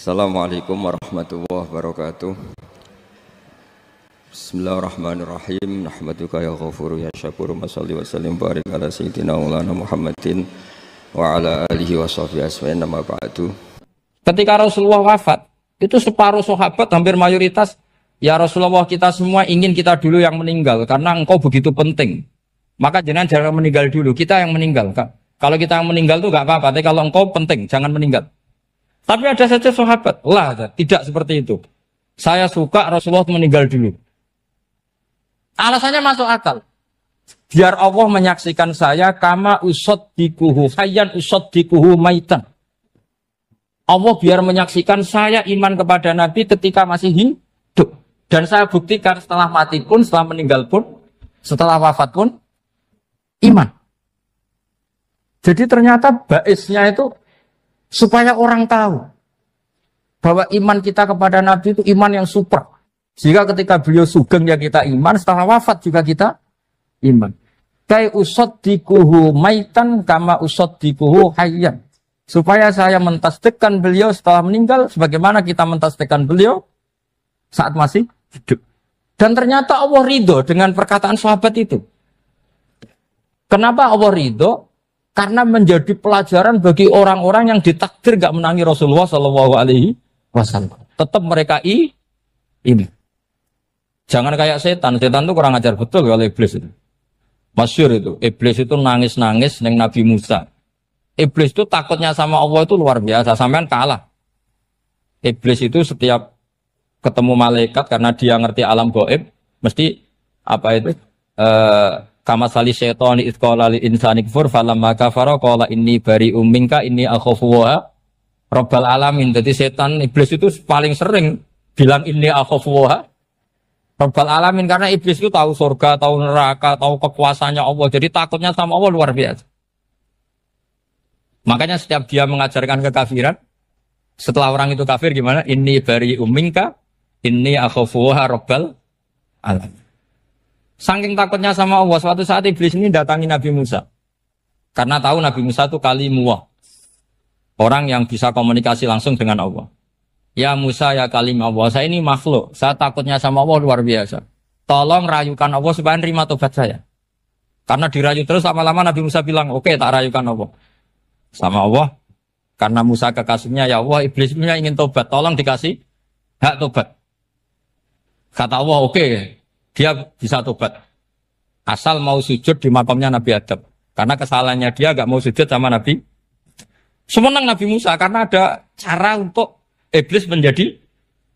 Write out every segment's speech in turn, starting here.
Assalamualaikum warahmatullahi wabarakatuh. Bismillahirrahmanirrahim. Nahmaduka ya ghafuru ya syakuru. Mashalli wa sallim barik ala sayyidina maulana Muhammadin wa ala alihi wa sahbihi asma'in nama ba'du. Ketika Rasulullah wafat, itu separuh sahabat hampir mayoritas, ya Rasulullah, kita semua ingin kita dulu yang meninggal karena engkau begitu penting. Maka jangan meninggal dulu, kita yang meninggal. Kalau kita yang meninggal itu gak apa-apa, tapi kalau engkau penting, jangan meninggal. Tapi ada saja sahabat, tidak seperti itu. Saya suka Rasulullah meninggal dulu. Alasannya masuk akal. Biar Allah menyaksikan saya kama usaddikuhu hayyan usaddikuhu maitan. Allah biar menyaksikan saya iman kepada Nabi ketika masih hidup. Dan saya buktikan setelah mati pun, setelah meninggal pun, setelah wafat pun, iman. Jadi ternyata baisnya itu supaya orang tahu bahwa iman kita kepada Nabi itu iman yang super. Jika ketika beliau sugeng ya kita iman, setelah wafat juga kita iman. Kai usaddikuhu maitan kama usaddikuhu hayyan. Supaya saya mentasdikkan beliau setelah meninggal sebagaimana kita mentasdikkan beliau saat masih hidup. Dan ternyata Allah ridho dengan perkataan sahabat itu. Kenapa Allah ridho? Karena menjadi pelajaran bagi orang-orang yang ditakdir gak menangi Rasulullah SAW. Tetap mereka ini. Jangan kayak setan. Setan itu kurang ajar betul kalau iblis itu. Masyhur itu. Iblis itu nangis-nangis neng Nabi Musa. Iblis itu takutnya sama Allah itu luar biasa. Sampean kalah. Iblis itu setiap ketemu malaikat karena dia ngerti alam gaib, mesti apa itu? Kama sali syaitani idh qala lil insani kfur falamma kafara qala inni bari'um minka inni akhafu wa rabbal alamin. Jadi setan iblis itu paling sering bilang inni akhafu wa rabbal alamin karena iblis itu tahu surga, tahu neraka, tahu kekuasaannya Allah. Jadi takutnya sama Allah luar biasa. Makanya setiap dia mengajarkan kekafiran, setelah orang itu kafir gimana? Inni bari'um minka inni akhafu wa rabbal alamin. Saking takutnya sama Allah, suatu saat iblis ini datangi Nabi Musa. Karena tahu Nabi Musa itu kalimullah. Orang yang bisa komunikasi langsung dengan Allah. Ya Musa, ya kalimullah, Allah, saya ini makhluk. Saya takutnya sama Allah luar biasa. Tolong rayukan Allah supaya nerima tobat saya. Karena dirayu terus, lama-lama Nabi Musa bilang, oke, tak rayukan Allah. Sama Allah, karena Musa kekasihnya, ya Allah, iblis punya ingin tobat. Tolong dikasih hak tobat. Kata Allah, oke. Dia bisa tobat. Asal mau sujud di makamnya Nabi Adam. Karena kesalahannya dia gak mau sujud sama Nabi. Semenang Nabi Musa karena ada cara untuk iblis menjadi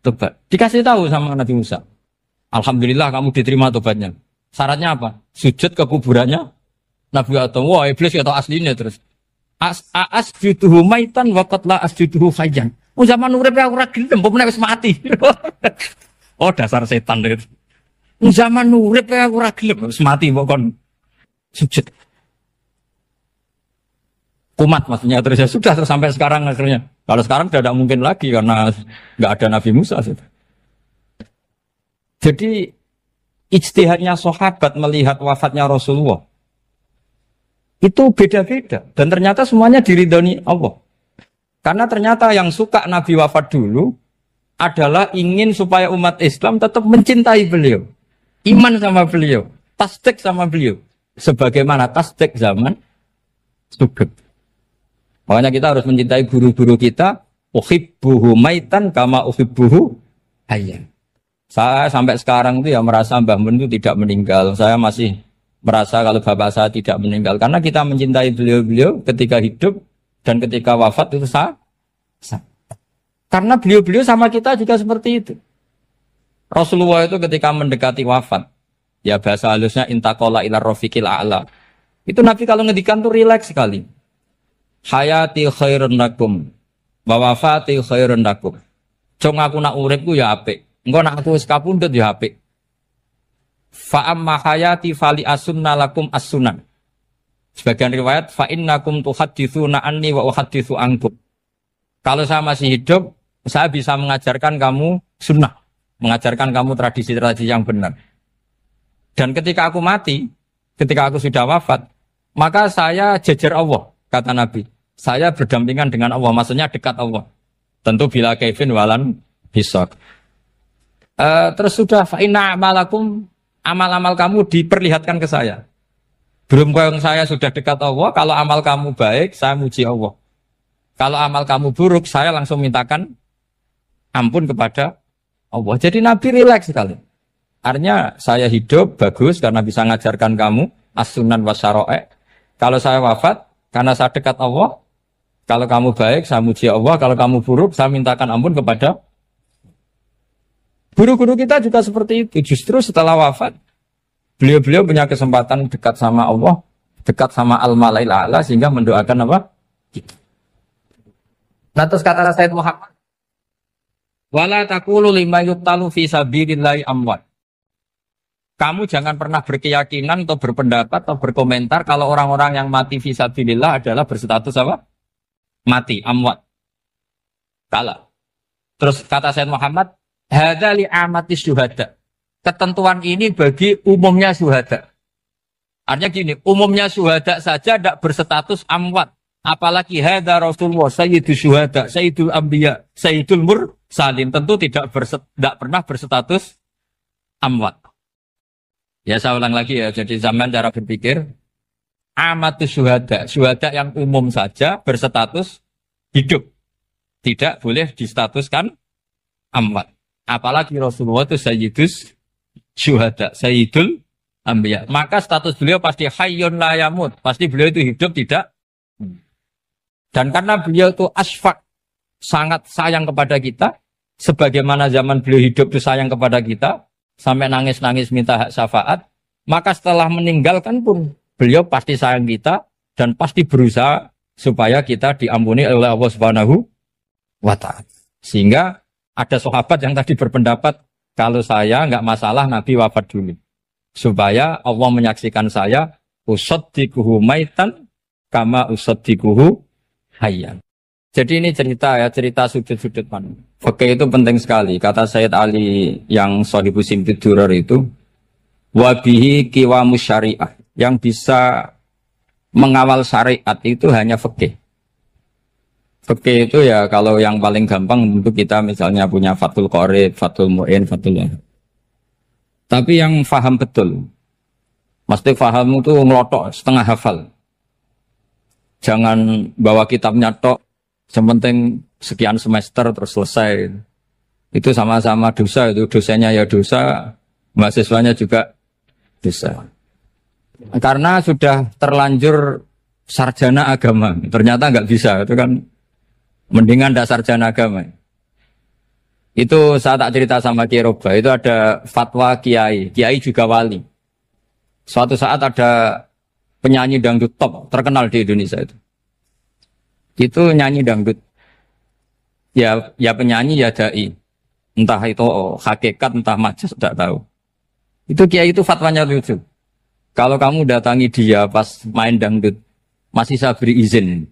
tobat. Dikasih tahu sama Nabi Musa. Alhamdulillah kamu diterima tobatnya. Syaratnya apa? Sujud ke kuburannya Nabi Adam. Wah, iblis ya tahu aslinya terus. Asjuduhu maitan wa qatla asjuduhu hayyan. Zaman urip aku ora gelem, mbok wis mati. Oh, dasar setan itu. Zaman urip aku ora gelem wis mati mbok kon sujud. Kumat maksudnya terus ya sudah terus sampai sekarang akhirnya. Kalau sekarang tidak mungkin lagi karena enggak ada Nabi Musa. Jadi ijtihadnya sahabat melihat wafatnya Rasulullah itu beda-beda dan ternyata semuanya diridhoni Allah. Karena ternyata yang suka Nabi wafat dulu adalah ingin supaya umat Islam tetap mencintai beliau. Iman sama beliau, tasdik sama beliau. Sebagaimana tasdik zaman sugeng. Makanya kita harus mencintai guru-guru kita. Uhibbuhu maitan kama uhibbuhu hayyan. Saya sampai sekarang itu ya merasa Mbah Mun itu tidak meninggal. Saya masih merasa kalau bapak saya tidak meninggal. Karena kita mencintai beliau-beliau ketika hidup dan ketika wafat itu sama. Karena beliau-beliau sama kita juga seperti itu. Rasulullah itu ketika mendekati wafat, ya bahasa halusnya intaqala ila rafiqil a'la. Itu Nabi kalau ngedikan tuh rileks sekali. Hayati khairun lakum wa wafati khairun lakum. Jong aku nak uripku ya apik. Engko nak aku wis kapundhut ya apik. Fa amma hayati fali asunna lakum as-sunan. Sebagian riwayat fa innakum tuhadditsuna anni wa uhadditsu ankum. Kalau saya masih hidup, saya bisa mengajarkan kamu sunnah. Mengajarkan kamu tradisi-tradisi yang benar. Dan ketika aku mati, ketika aku sudah wafat, maka saya jejer Allah, kata Nabi. Saya berdampingan dengan Allah, maksudnya dekat Allah. Tentu bila Kevin walan bisa. Terus sudah fa'inna amalakum, amal-amal kamu diperlihatkan ke saya. Belum yang saya sudah dekat Allah, kalau amal kamu baik, saya muji Allah. Kalau amal kamu buruk, saya langsung mintakan ampun kepada Allah. Jadi Nabi rileks sekali. Artinya saya hidup bagus karena bisa ngajarkan kamu as-sunan wasyara'i. Kalau saya wafat karena saya dekat Allah. Kalau kamu baik, saya muji Allah. Kalau kamu buruk, saya mintakan ampun kepada. Guru-guru kita juga seperti itu. Justru setelah wafat, beliau-beliau punya kesempatan dekat sama Allah, dekat sama Al-Malail A'la, sehingga mendoakan apa? Nah, terus kata Sayyid Muhammad, wala taqulu lima yuqtalu fi sabilillahi amwat. Kamu jangan pernah berkeyakinan atau berpendapat atau berkomentar kalau orang-orang yang mati fi sabilillah adalah berstatus apa? Mati, amwat. Kalah. Terus kata Sayyid Muhammad, hadza li amatis syuhada. Ketentuan ini bagi umumnya syuhada. Artinya gini, umumnya syuhada saja tidak berstatus amwat. Apalagi hadza Rasulullah, sayyidus syuhada, sayyidul anbiya, sayyidul mursalin. Tentu tidak pernah berstatus amwat. Ya saya ulang lagi ya, jadi zaman cara berpikir. Amatus syuhada, syuhada yang umum saja berstatus hidup. Tidak boleh distatuskan amwat. Apalagi Rasulullah itu sayyidus syuhada, sayyidul anbiya. Maka status beliau pasti hayyun la yamut. Pasti beliau itu hidup tidak. Dan karena beliau itu asfaq, sangat sayang kepada kita. Sebagaimana zaman beliau hidup itu sayang kepada kita. Sampai nangis-nangis minta hak syafaat. Maka setelah meninggalkan pun beliau pasti sayang kita dan pasti berusaha supaya kita diampuni oleh Allah Subhanahu wa ta'ala. Sehingga ada sahabat yang tadi berpendapat kalau saya nggak masalah Nabi wafat dulu. Supaya Allah menyaksikan saya usaddiquhu maitan kama usaddiquhu hayyan. Jadi ini cerita ya, cerita sudut-sudut mana. Fikih itu penting sekali. Kata Sayyid Ali yang Shahibu Simtid Durar itu, wabihi qiwamus syariah. Yang bisa mengawal syariat itu hanya fikih. Fikih itu ya kalau yang paling gampang untuk kita misalnya punya Fathul Qorib, Fathul Mu'in, Fathul Wahab. Tapi yang faham betul, mesti faham itu ngelotok, setengah hafal. Jangan bawa kitabnya tok, sementing sekian semester terus selesai. Itu sama-sama dosa, itu dosanya ya dosa, mahasiswanya juga dosa. Karena sudah terlanjur sarjana agama, ternyata nggak bisa, itu kan mendingan ndak sarjana agama. Itu saya tak cerita sama Kiai Roba, itu ada fatwa Kiai juga wali. Suatu saat ada penyanyi dangdut top terkenal di Indonesia itu nyanyi dangdut, ya penyanyi ya dai, entah itu hakikat entah majas tidak tahu. Itu Kiai itu fatwanya lucu. Kalau kamu datangi dia pas main dangdut, masih saya beri izin.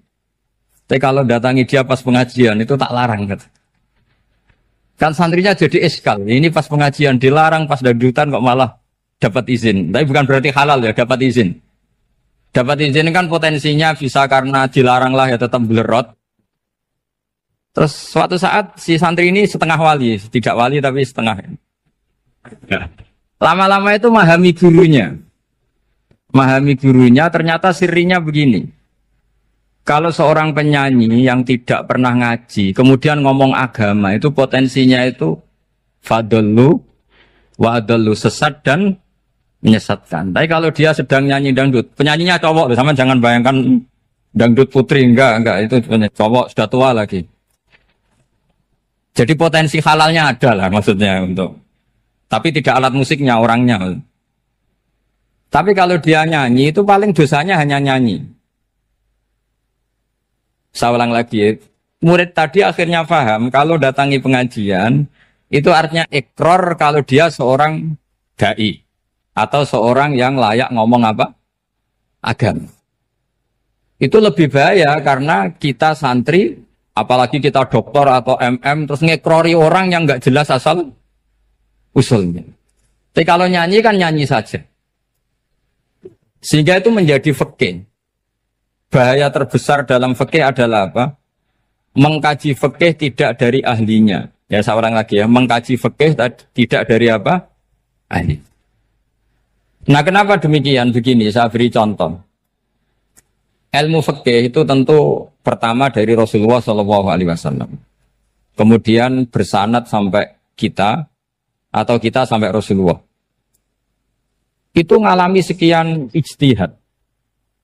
Tapi kalau datangi dia pas pengajian, itu tak larang. Kan santrinya jadi eskal. Ini pas pengajian dilarang, pas dangdutan kok malah dapat izin. Tapi bukan berarti halal ya, dapat izin. Dapat izin kan potensinya bisa karena dilarang lah ya tetap belerot. Terus suatu saat si santri ini setengah wali, tidak wali tapi setengah. Lama-lama itu memahami gurunya. Memahami gurunya, ternyata sirinya begini. Kalau seorang penyanyi yang tidak pernah ngaji, kemudian ngomong agama, itu potensinya itu fadallu wa adallu, sesat dan menyesatkan. Tapi kalau dia sedang nyanyi dangdut, penyanyinya cowok, sama jangan bayangkan dangdut putri, enggak, itu cowok sudah tua lagi. Jadi potensi halalnya ada lah maksudnya untuk. Tapi tidak alat musiknya, orangnya. Tapi kalau dia nyanyi, itu paling dosanya hanya nyanyi. Saya ulang lagi, murid tadi akhirnya paham, kalau datangi pengajian, itu artinya ikrar kalau dia seorang da'i. Atau seorang yang layak ngomong apa? Agama. Itu lebih bahaya karena kita santri, apalagi kita doktor atau MM, terus ngekrori orang yang nggak jelas asal usulnya. Tapi kalau nyanyi kan nyanyi saja. Sehingga itu menjadi fikih. Bahaya terbesar dalam fikih adalah apa? mengkaji fikih tidak dari ahlinya. Ya seorang lagi ya, mengkaji fikih tidak dari apa? Ahli. Nah kenapa demikian? Begini, saya beri contoh. Ilmu fikih itu tentu pertama dari Rasulullah SAW. Kemudian bersanad sampai kita, atau kita sampai Rasulullah. Itu mengalami sekian ijtihad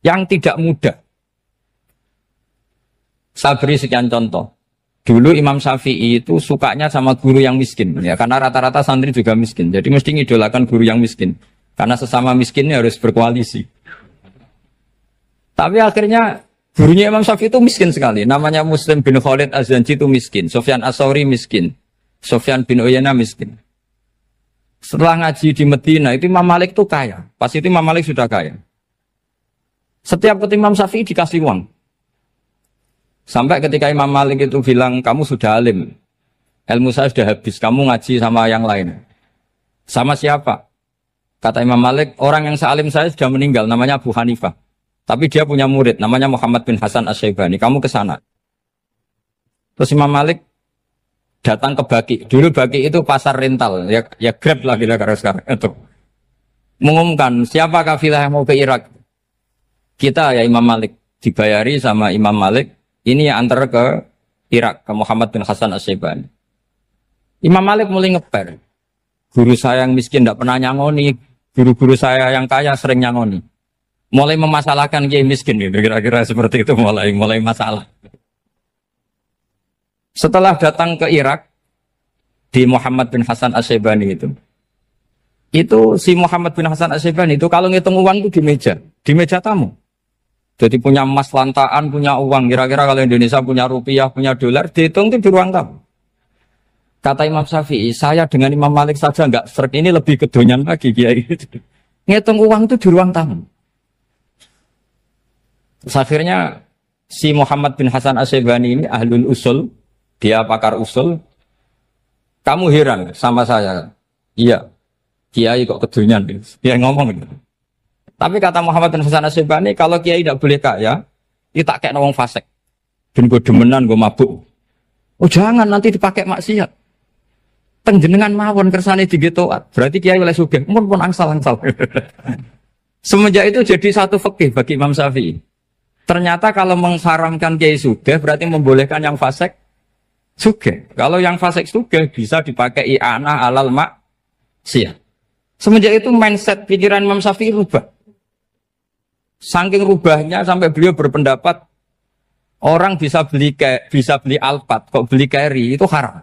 yang tidak mudah. Saya beri sekian contoh. Dulu Imam Syafi'i itu sukanya sama guru yang miskin, ya karena rata-rata santri juga miskin. Jadi mesti ngidolakan guru yang miskin, karena sesama miskinnya harus berkoalisi. Tapi akhirnya gurunya Imam Syafi'i itu miskin sekali. Namanya Muslim bin Khalid Az-Zanji itu miskin, Sufyan As-Tsauri miskin, Sufyan bin Uyainah miskin. Setelah ngaji di Medina itu Imam Malik itu kaya. Pas itu Imam Malik sudah kaya. Setiap ketemu Imam Syafi'i dikasih uang. Sampai ketika Imam Malik itu bilang, kamu sudah alim, ilmu saya sudah habis, kamu ngaji sama yang lain. Sama siapa? Kata Imam Malik, orang yang sealim saya sudah meninggal, namanya Abu Hanifah. Tapi dia punya murid, namanya Muhammad bin Hasan Asy-Syaibani, kamu ke sana. Terus Imam Malik datang ke Baki. Dulu Baki itu pasar rental, ya Grab lah kira-kira sekarang. Itu mengumumkan, siapa kafilah yang mau ke Irak? Kita ya Imam Malik, dibayari sama Imam Malik. Ini yang antar ke Irak, ke Muhammad bin Hasan Asy-Syaibani. Imam Malik mulai ngeper. Guru saya yang miskin tidak pernah nyangoni, guru-guru saya yang kaya sering nyangoni. Mulai memasalahkan kiai miskin, gitu. Kira-kira seperti itu mulai masalah. Setelah datang ke Irak, di Muhammad bin Hasan Asy-Syaibani itu si Muhammad bin Hasan Asy-Syaibani itu kalau ngitung uang itu di meja tamu. Jadi punya emas lantaan, punya uang. Kira-kira kalau Indonesia punya rupiah, punya dolar, dihitung itu di ruang tamu. Kata Imam Syafi'i, saya dengan Imam Malik saja enggak serik, ini lebih kedonyan lagi kiai. Ngitung uang itu di ruang tamu. Terus akhirnya si Muhammad bin Hasan Asy-Syaibani ini ahlul usul, dia pakar usul. Kamu heran sama saya? Iya, kiai kok kedonyan. Dia ngomong gitu. Tapi kata Muhammad bin Hasan Asy-Syaibani, kalau kiai tidak boleh kaya, dia tak kayak nawang fasik. Dan gue demenan, gue mabuk. Oh jangan, nanti dipakai maksiat. Tengjenengan mawon kersane digetoat. Berarti kiai oleh sugih, pun angsal-angsal. Semenjak itu jadi satu fikih bagi Imam Syafi'i. Ternyata kalau mengharamkan kiai sugih, berarti membolehkan yang fasik sugih. Kalau yang fasik sugih bisa dipakai i'anah alal maksiat. Semenjak itu mindset pikiran Imam Syafi'i rubah. Saking rubahnya sampai beliau berpendapat orang bisa beli Alphard, kok beli carry itu haram.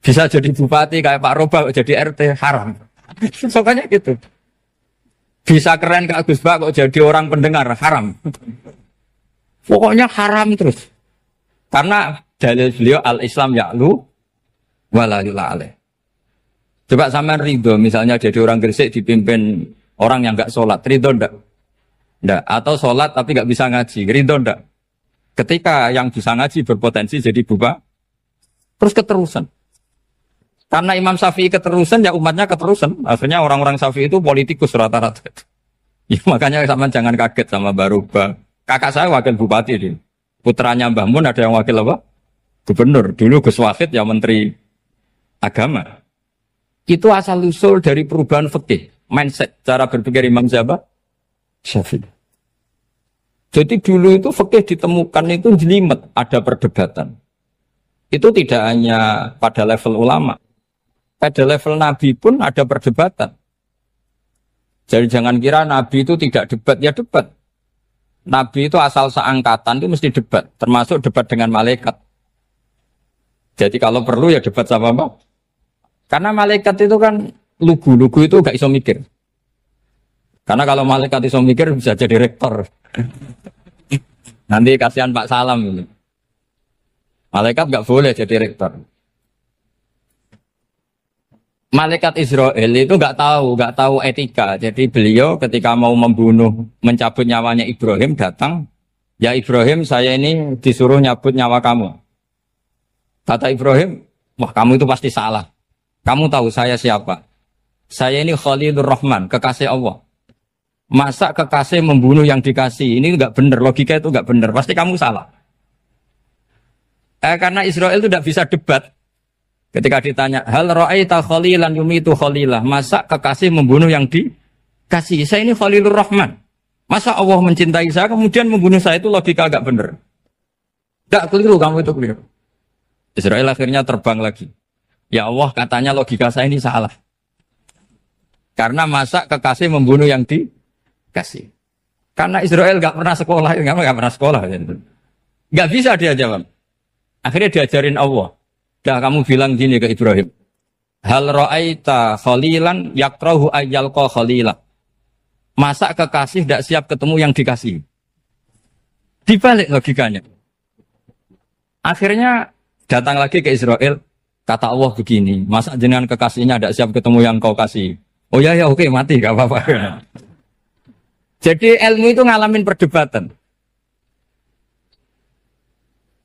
Bisa jadi bupati kayak Pak Roba, kok jadi RT haram. Soalnya gitu. Bisa keren kayak Gus Bak, kok jadi orang pendengar haram. Pokoknya haram terus. Karena dalil beliau al-Islam ya'lu wala yula alaih. Coba sampean ridho misalnya jadi orang Gresik dipimpin orang yang enggak sholat, ridho ndak? Ndak. Atau sholat tapi nggak bisa ngaji, ridho ndak? Ketika yang bisa ngaji berpotensi jadi buba, terus keterusan. Karena Imam Syafi'i keterusan, ya umatnya keterusan. Akhirnya orang-orang Syafi'i itu politikus rata-rata. Ya, makanya sama jangan kaget sama Baruba. Kakak saya wakil bupati ini. Putranya Mbah Mun ada yang wakil apa? Gubernur. Dulu Gus Wahid ya menteri agama. Itu asal usul dari perubahan fikih, mindset, cara berpikir Imam Syafi'i. Jadi dulu itu fikih ditemukan itu jelimet, ada perdebatan. Itu tidak hanya pada level ulama, pada level Nabi pun ada perdebatan. Jadi jangan kira Nabi itu tidak debat, ya debat. Nabi itu asal seangkatan itu mesti debat, termasuk debat dengan malaikat. Jadi kalau perlu ya debat sama apa? Karena malaikat itu kan lugu-lugu itu gak iso mikir. Karena kalau malaikat iso mikir bisa jadi rektor. Nanti kasihan Pak Salam ini. Malaikat gak boleh jadi rektor. Malaikat Israel itu gak tahu etika. Jadi beliau ketika mau membunuh, mencabut nyawanya Ibrahim datang, ya Ibrahim saya ini disuruh nyabut nyawa kamu. Kata Ibrahim, wah kamu itu pasti salah. Kamu tahu saya siapa? Saya ini Khalilur Rahman, kekasih Allah. Masa kekasih membunuh yang dikasih? Ini enggak benar, logika itu enggak benar. Pasti kamu salah. Karena Israel itu tidak bisa debat. Ketika ditanya, hal ra'aita khalilan yumitu khalilah, masa kekasih membunuh yang dikasih? Saya ini Khalilur Rahman. Masa Allah mencintai saya kemudian membunuh saya, itu logika agak benar. Tidak keliru, kamu itu keliru. Israel akhirnya terbang lagi. Ya Allah, katanya logika saya ini salah. Karena masa kekasih membunuh yang dikasih. Karena Israel nggak pernah sekolah, nggak pernah sekolah. Nggak bisa dia jawab. Akhirnya diajarin Allah. Dah kamu bilang gini ke Ibrahim. Hal ra'aita khalilan yakrahu ayyalqa khalila. Masa kekasih tidak siap ketemu yang dikasih. Dibalik logikanya. Akhirnya datang lagi ke Israel. Kata Allah begini. Masa jenengan kekasihnya tidak siap ketemu yang kau kasih. Oh ya oke mati gak apa-apa. Jadi ilmu itu ngalamin perdebatan.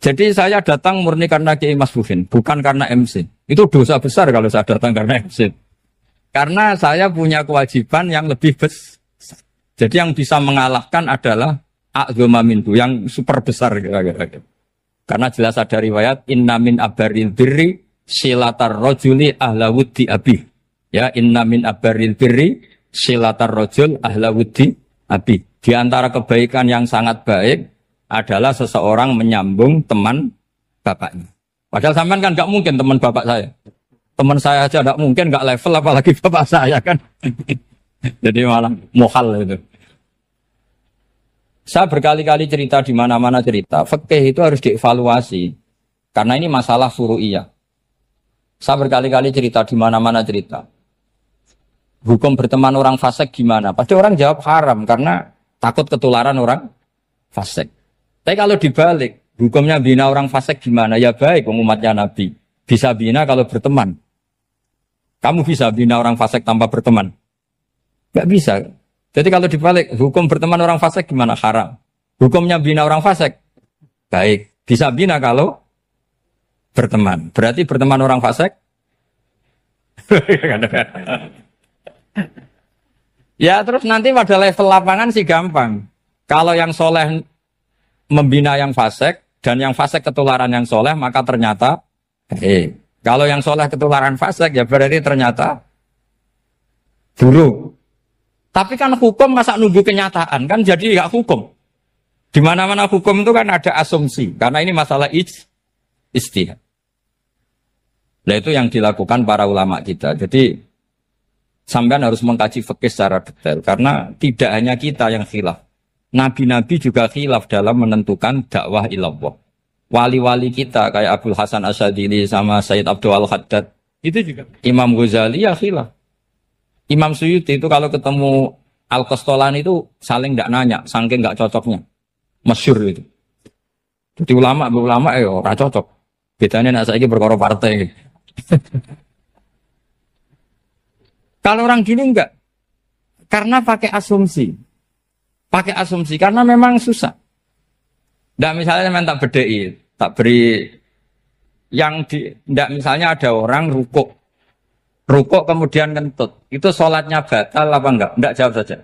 Jadi saya datang murni karena Kiai Mas Buhin, bukan karena MC. Itu dosa besar kalau saya datang karena MC. Karena saya punya kewajiban yang lebih besar. Jadi yang bisa mengalahkan adalah a'dzama minhu, yang super besar kira-kira. Karena jelas ada riwayat inna min abaril birri silatar rajuli ahla wuddi abi. Ya, inna min abaril birri silatar rajul ahla wuddi abi. Di antara kebaikan yang sangat baik adalah seseorang menyambung teman bapaknya. Padahal sampean kan nggak mungkin teman bapak saya. Teman saya aja nggak mungkin, nggak level apalagi bapak saya kan. Jadi malah mohal itu. Saya berkali-kali cerita di mana-mana cerita. Fikih itu harus dievaluasi. Karena ini masalah furu'iyah. Saya berkali-kali cerita di mana-mana cerita. Hukum berteman orang fasik gimana? Pasti orang jawab haram karena takut ketularan orang fasik. Tapi kalau dibalik, hukumnya bina orang fasik gimana? Ya baik, umatnya Nabi. Bisa bina kalau berteman. Kamu bisa bina orang fasik tanpa berteman? Gak bisa. Jadi kalau dibalik, hukum berteman orang fasik gimana? Haram. Hukumnya bina orang fasik? Baik. Bisa bina kalau berteman. Berarti berteman orang fasik? Ya terus nanti pada level lapangan sih gampang. Kalau yang soleh membina yang fasik dan yang fasik ketularan yang soleh, maka ternyata kalau yang soleh ketularan fasik ya berarti ternyata buruk. Tapi kan hukum masa nunggu kenyataan kan, jadi nggak hukum. Di mana-mana hukum itu kan ada asumsi karena ini masalah ijtihad. Nah itu yang dilakukan para ulama kita. Jadi sampean harus mengkaji fikih secara detail karena tidak hanya kita yang khilaf. Nabi-nabi juga khilaf dalam menentukan dakwah ilallah. Wali-wali kita kayak Abdul Hasan Asyadili sama Sayyid Abdul Al-Haddad itu juga. Imam Ghazali ya khilaf. Imam Suyuti itu kalau ketemu Al-Qastolani itu saling tidak nanya, saking nggak cocoknya. Masyhur itu. Jadi ulama ora cocok. Bedanya nak saiki perkara partai. Kalau orang gini enggak. Karena pakai asumsi. Pakai asumsi karena memang susah. Nggak misalnya memang tak bedai, tak beri yang nggak misalnya ada orang rukuk kemudian kentut, itu sholatnya batal apa enggak? Enggak, jawab saja.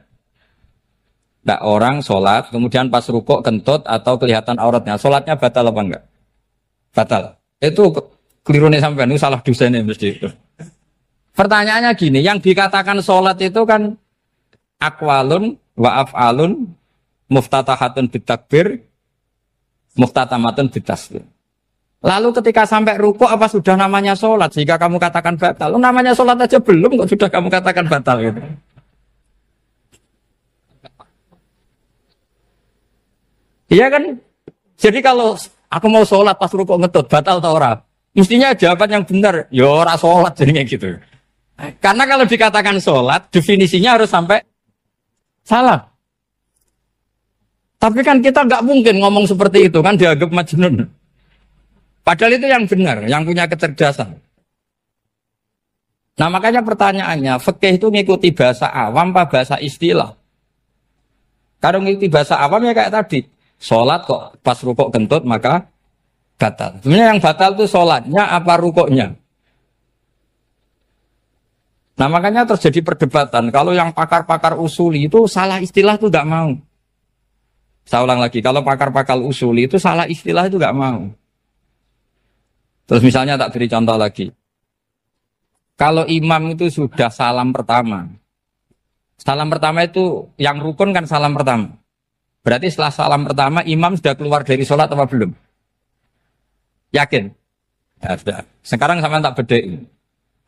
Enggak, orang sholat kemudian pas rukuk kentut atau kelihatan auratnya, sholatnya batal apa enggak? Batal. Itu keliru nih sampai, ini salah dosennya mesti itu. Pertanyaannya gini, yang dikatakan sholat itu kan akwalun wa af'alun muftatahatun bitakbir muftatamatun bitaslim. Lalu ketika sampai rukuk apa sudah namanya sholat sehingga kamu katakan batal? Namanya sholat aja belum kok sudah kamu katakan batal gitu. Iya kan? Jadi kalau aku mau sholat pas rukuk ngetut batal atau ora? Mestinya jawaban yang benar, ya ora sholat jadinya gitu. Karena kalau dikatakan sholat definisinya harus sampai salah. Tapi kan kita nggak mungkin ngomong seperti itu kan dianggap majnun. Padahal itu yang benar, yang punya kecerdasan. Nah makanya pertanyaannya, fikih itu ngikuti bahasa awam apa bahasa istilah? Kalau ngikuti bahasa awam ya kayak tadi, sholat kok pas rukuk kentut maka batal. Sebenarnya yang batal itu sholatnya apa rukuknya? Nah makanya terjadi perdebatan. Kalau yang pakar-pakar usuli itu salah istilah itu nggak mau. Saya ulang lagi, kalau pakar-pakar usuli itu salah istilah itu nggak mau. Terus misalnya tak beri contoh lagi. Kalau imam itu sudah salam pertama. Salam pertama itu yang rukun kan salam pertama. Berarti setelah salam pertama imam sudah keluar dari sholat apa belum? Yakin? Ya sudah. Sekarang sama tak bedai.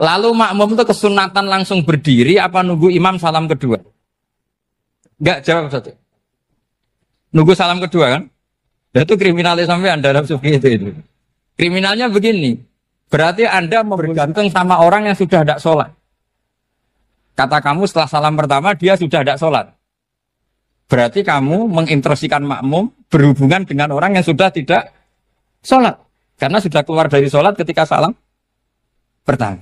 Lalu makmum itu kesunatan langsung berdiri apa nunggu imam salam kedua? Enggak, jawab satu. Nunggu salam kedua kan? Dan itu kriminalis sampai Anda dalam sufi itu. Kriminalnya begini, berarti Anda bergantung sama orang yang sudah tidak sholat. Kata kamu setelah salam pertama dia sudah tidak sholat. Berarti kamu menginstruksikan makmum berhubungan dengan orang yang sudah tidak sholat. Karena sudah keluar dari sholat ketika salam pertama.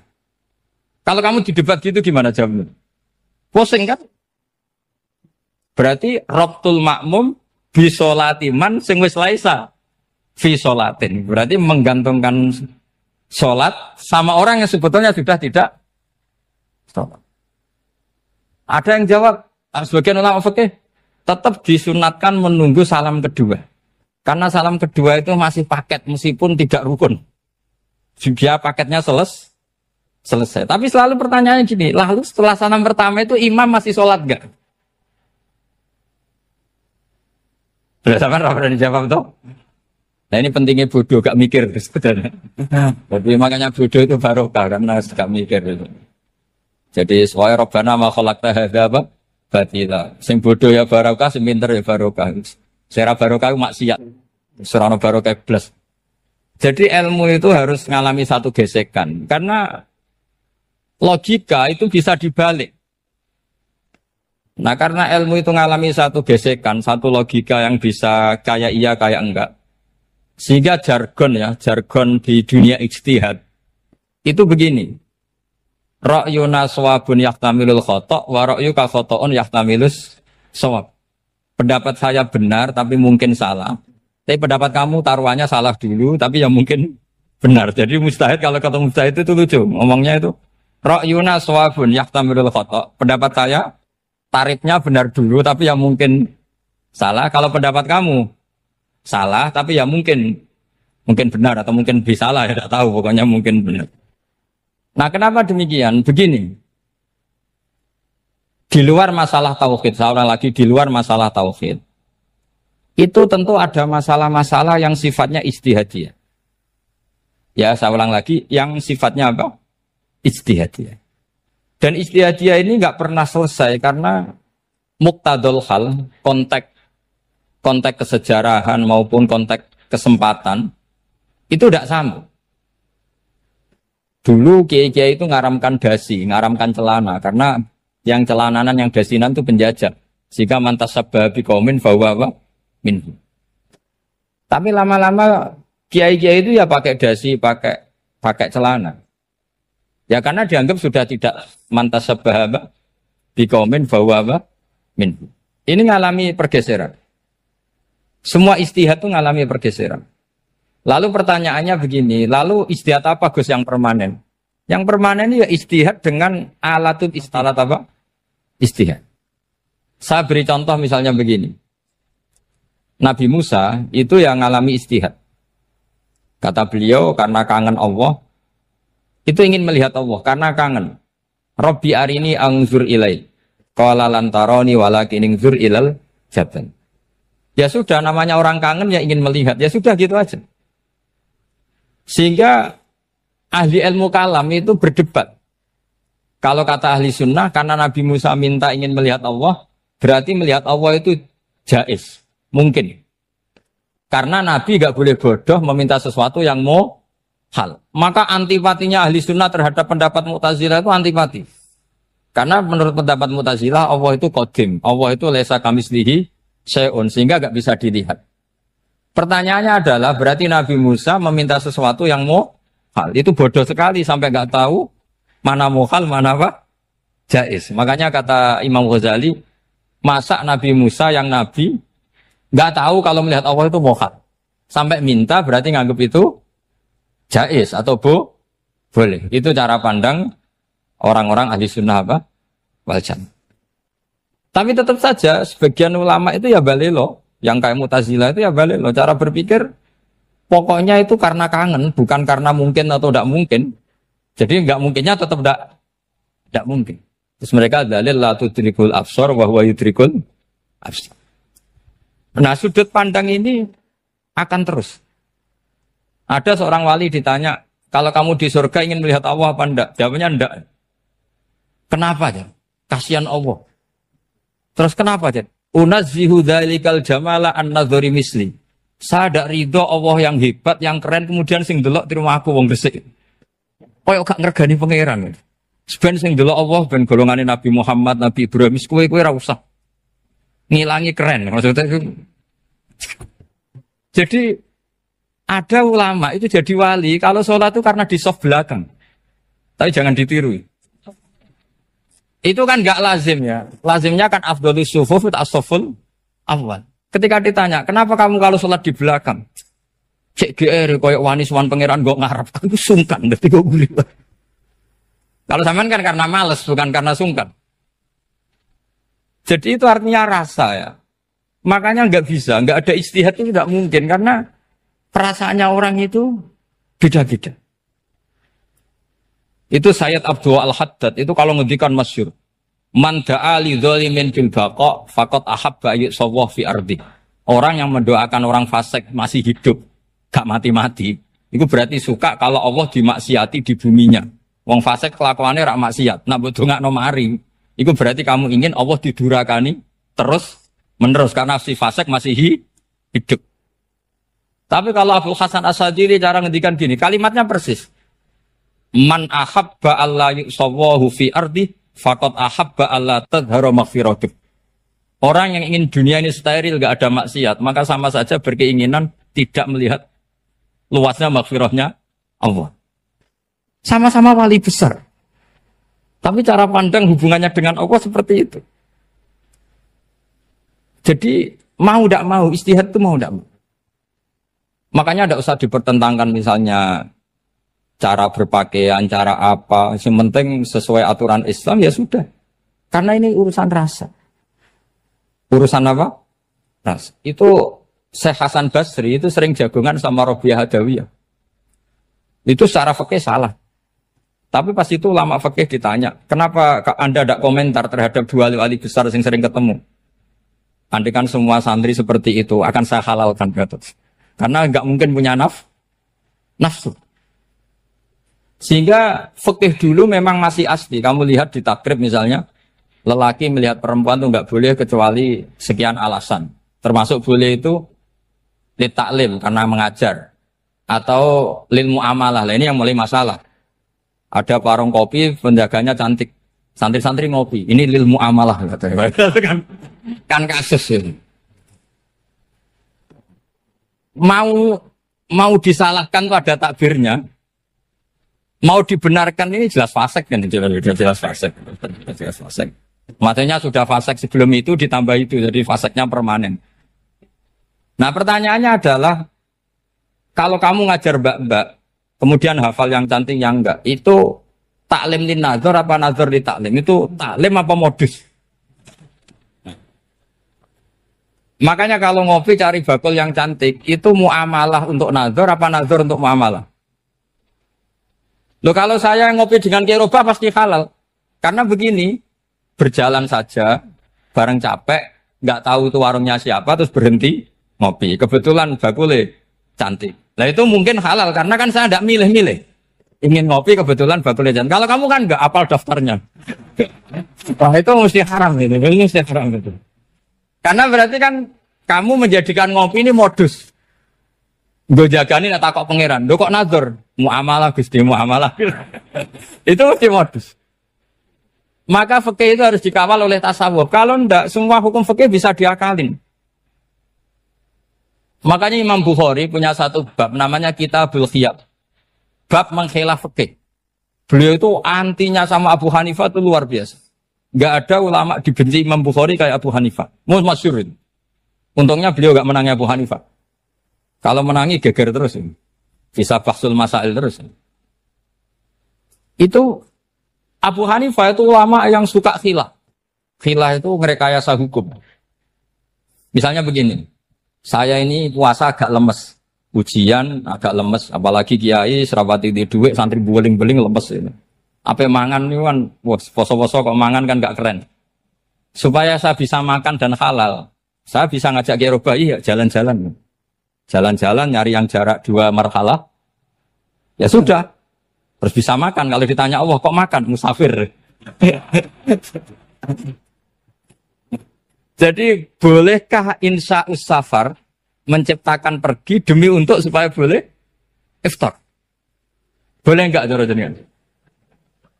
Kalau kamu di debat gitu gimana jawabnya? Pusing kan? Berarti robtul makmum bisolatiman sing wis laisa fi sholatin. Berarti menggantungkan sholat sama orang yang sebetulnya sudah tidak sholat. Ada yang jawab, sebagian ulama fikih tetap disunatkan menunggu salam kedua. Karena salam kedua itu masih paket meskipun tidak rukun. Dia paketnya selesai. Tapi selalu pertanyaannya gini, lalu setelah salam pertama itu imam masih sholat enggak? Sudah sama berani jawab toh? Nah ini pentingnya bodoh, gak mikir sebenarnya. Jadi makanya bodoh itu barokah karena gak mikir itu. Jadi soalnya Rabbana ma khalaqta hadza apa? Batila. Sing bodoh ya barokah, sing pinter ya barokah. Sera barokah itu maksiat. Serana barokah plus. Jadi ilmu itu harus mengalami satu gesekan karena logika itu bisa dibalik. Nah karena ilmu itu mengalami satu gesekan, satu logika yang bisa kayak iya kayak enggak. Sehingga jargon di dunia ijtihad itu begini. Ra'yuna shawabun yahtamilul khata' wa ra'yuka khata'un yahtamilus shawab. Pendapat saya benar tapi mungkin salah. Tapi pendapat kamu taruhannya salah dulu tapi ya mungkin benar. Jadi mustahid kalau kata mustahid itu lucu. Ngomongnya itu ra'yuna shawabun yahtamilul khata'. Pendapat saya tarifnya benar dulu tapi ya mungkin salah. Kalau pendapat kamu salah tapi ya mungkin benar atau mungkin bisa salah ya tidak tahu pokoknya mungkin benar. Nah kenapa demikian? Begini, di luar masalah tauhid, saya ulang lagi di luar masalah tauhid itu tentu ada masalah-masalah yang sifatnya ijtihadiyah. Ya saya ulang lagi yang sifatnya apa? Ijtihadiyah. Dan ijtihadiyah ini nggak pernah selesai karena muqtadul hal, konteks kesejarahan maupun konteks kesempatan itu tidak sama. Dulu kiai-kiai itu ngaramkan dasi, ngaramkan celana karena yang celananan yang dasinan itu penjajah. Jika mantas sabab biqaumin bahwa minhu. Tapi lama-lama kiai-kiai itu ya pakai dasi, pakai celana. Ya karena dianggap sudah tidak mantas sabab biqaumin bahwa minhu. Ini ngalami pergeseran. Semua ijtihad itu ngalami pergeseran. Lalu pertanyaannya begini, lalu ijtihad apa Gus yang permanen? Yang permanen ya ijtihad dengan alatut ijtihad apa? Ijtihad. Saya beri contoh misalnya begini. Nabi Musa itu yang ngalami ijtihad. Kata beliau karena kangen Allah, itu ingin melihat Allah karena kangen. Rabbi arini anzur ilai. Qala lan tarani walakin anzur ilal jabal. Ya sudah namanya orang kangen ya ingin melihat. Ya sudah gitu aja. Sehingga ahli ilmu kalam itu berdebat. Kalau kata ahli sunnah, karena Nabi Musa minta ingin melihat Allah, berarti melihat Allah itu jaiz, mungkin. Karena Nabi gak boleh bodoh meminta sesuatu yang mau hal. Maka antipatinya ahli sunnah terhadap pendapat Mu'tazilah itu antipati. Karena menurut pendapat Mu'tazilah, Allah itu qadim, Allah itu laisa kamislihi syai'un, sehingga gak bisa dilihat. Pertanyaannya adalah berarti Nabi Musa meminta sesuatu yang mau hal. Itu bodoh sekali sampai nggak tahu mana mau hal, mana apa? Jaiz. Makanya kata Imam Ghazali, masa Nabi Musa yang Nabi nggak tahu kalau melihat Allah itu mau hal. Sampai minta berarti nganggap itu jaiz atau boleh. Itu cara pandang orang-orang ahli sunnah apa? Wal jannah. Tapi tetap saja sebagian ulama itu ya balelo. Yang kayak Mu'tazilah itu ya balik loh. Cara berpikir Pokoknya itu karena kangen, bukan karena mungkin atau tidak mungkin. Jadi nggak mungkinnya tetap tidak mungkin. Terus mereka dalil la tudrikul absar wa huwa yudrikul absar. Nah, sudut pandang ini akan terus. Ada seorang wali ditanya, kalau kamu di surga ingin melihat Allah apa enggak? Jawabnya enggak. Kenapa ya? Kasihan Allah. Terus kenapa ya? Unazzihu dzalikal jamala an-nadhari misli. Saya tidak ridho Allah yang hebat, yang keren, kemudian sing delok di rumah aku wong resik. Koyok gak ngergani pangeran. Sebenarnya sing delok Allah ben golongane Nabi Muhammad, Nabi Ibrahim, kowe ra usah ngilangi keren. Maksudnya itu. Jadi ada ulama itu jadi wali kalau sholat itu karena di soft belakang. Tapi jangan ditiru. Itu kan gak lazim ya. Lazimnya kan afdhalus sufuf as-saful awal. Ketika ditanya, kenapa kamu kalau sholat di belakang? Cek GR koyok wani suwan pangeran gak ngarep. Aku sungkan dadi kok guli. Kalau sampean kan karena males, bukan karena sungkan. Jadi itu artinya rasa ya. Makanya nggak bisa, nggak ada ijtihad itu tidak mungkin karena perasaannya orang itu beda-beda. Itu Sayyid Abdul Al-Haddad itu kalau ngendikan masyhur, man da'a li dzalimin bil baqa faqad ahabba yusawwah fi ardi. Orang yang mendoakan orang fasik masih hidup, gak mati-mati, itu berarti suka kalau Allah dimaksiati di buminya. Wong fasik kelakuannya rak maksiat, nak mbok dongakno mari. Itu berarti kamu ingin Allah didurakani terus menerus karena si fasik masih hidup. Tapi kalau Abu Hasan As-Sadili cara ngendikan gini, kalimatnya persis. Man ahabba alla yusawwahu fi ardi faqad ahabba alla tadhharu maghfiratuh. Orang yang ingin dunia ini steril gak ada maksiat, maka sama saja berkeinginan tidak melihat luasnya maghfirahnya Allah. Sama-sama wali besar. Tapi cara pandang hubungannya dengan Allah seperti itu. Jadi mau tidak mau, ijtihad itu mau tidak mau. Makanya tidak usah dipertentangkan misalnya cara berpakaian, cara apa. Yang penting sesuai aturan Islam ya sudah. Karena ini urusan rasa. Urusan apa? Rasa. Itu Syekh Hasan Basri itu sering jagongan sama Robiah Hadawiyah. Itu secara fikih salah. Tapi pas itu ulama fikih ditanya, kenapa Anda tidak komentar terhadap dua wali besar yang sering ketemu? Andaikan semua santri seperti itu, akan saya halalkan. Karena nggak mungkin punya nafsu. Sehingga fikih dulu memang masih asli. Kamu lihat di takrib misalnya, lelaki melihat perempuan itu nggak boleh kecuali sekian alasan. Termasuk boleh itu li taklim, karena mengajar. Atau lil muamalah. Nah, ini yang mulai masalah. Ada warung kopi, penjaganya cantik. Santri-santri ngopi. Ini lil muamalah. Kan kasus ini. Mau disalahkan tuh ada takbirnya. Mau dibenarkan ini jelas fasik kan? Jelas fasik. Jelas fasik. Maksudnya sudah fasik sebelum itu ditambah itu. Jadi fasiknya permanen. Nah pertanyaannya adalah, kalau kamu ngajar mbak-mbak, kemudian hafal yang cantik yang enggak, itu taklim lin nazar apa nazar li taklim? Itu taklim apa modus? Makanya kalau ngopi cari bakul yang cantik, itu muamalah untuk nazar apa nazar untuk muamalah? Loh kalau saya ngopi dengan kiroba pasti halal. Karena begini, berjalan saja, bareng capek, nggak tahu itu warungnya siapa, terus berhenti ngopi. Kebetulan bakulnya cantik. Nah itu mungkin halal karena kan saya tidak milih-milih. Ingin ngopi kebetulan bakulnya cantik. Kalau kamu kan nggak apal daftarnya. Wah itu mesti haram itu. Ini mesti haram itu. Karena berarti kan kamu menjadikan ngopi ini modus. Gue jagain tak kok pangeran. Lo kok nazar? Muamalah Gusti muamalah. Itu mesti modus. Maka fikih itu harus dikawal oleh tasawuf. Kalau ndak semua hukum fikih bisa diakalin. Makanya Imam Bukhari punya satu bab namanya Kitabul Khiyab. Bab mengkhilaf fikih. Beliau itu antinya sama Abu Hanifah itu luar biasa. Enggak ada ulama dibenci Imam Bukhari kayak Abu Hanifah. Masyhur. Untungnya beliau enggak menangi Abu Hanifah. Kalau menangi geger terus. Bisa bahsul masail terus. Itu Abu Hanifah itu ulama yang suka khilaf. Khilaf itu merekayasa hukum. Misalnya begini. Saya ini puasa agak lemes. ujian agak lemes, apalagi kiai serapati di duit santri beling-beling lemes ini. Apa mangan ini kan, poso-poso kok mangan kan gak keren. Supaya saya bisa makan dan halal, saya bisa ngajak kiai Robai ya jalan-jalan. Jalan-jalan nyari yang jarak 2 marhalah, ya sudah. Terus bisa makan. Kalau ditanya Allah kok makan musafir. Jadi bolehkah insya safar menciptakan pergi demi untuk supaya boleh iftar? Boleh enggak cara jenengan?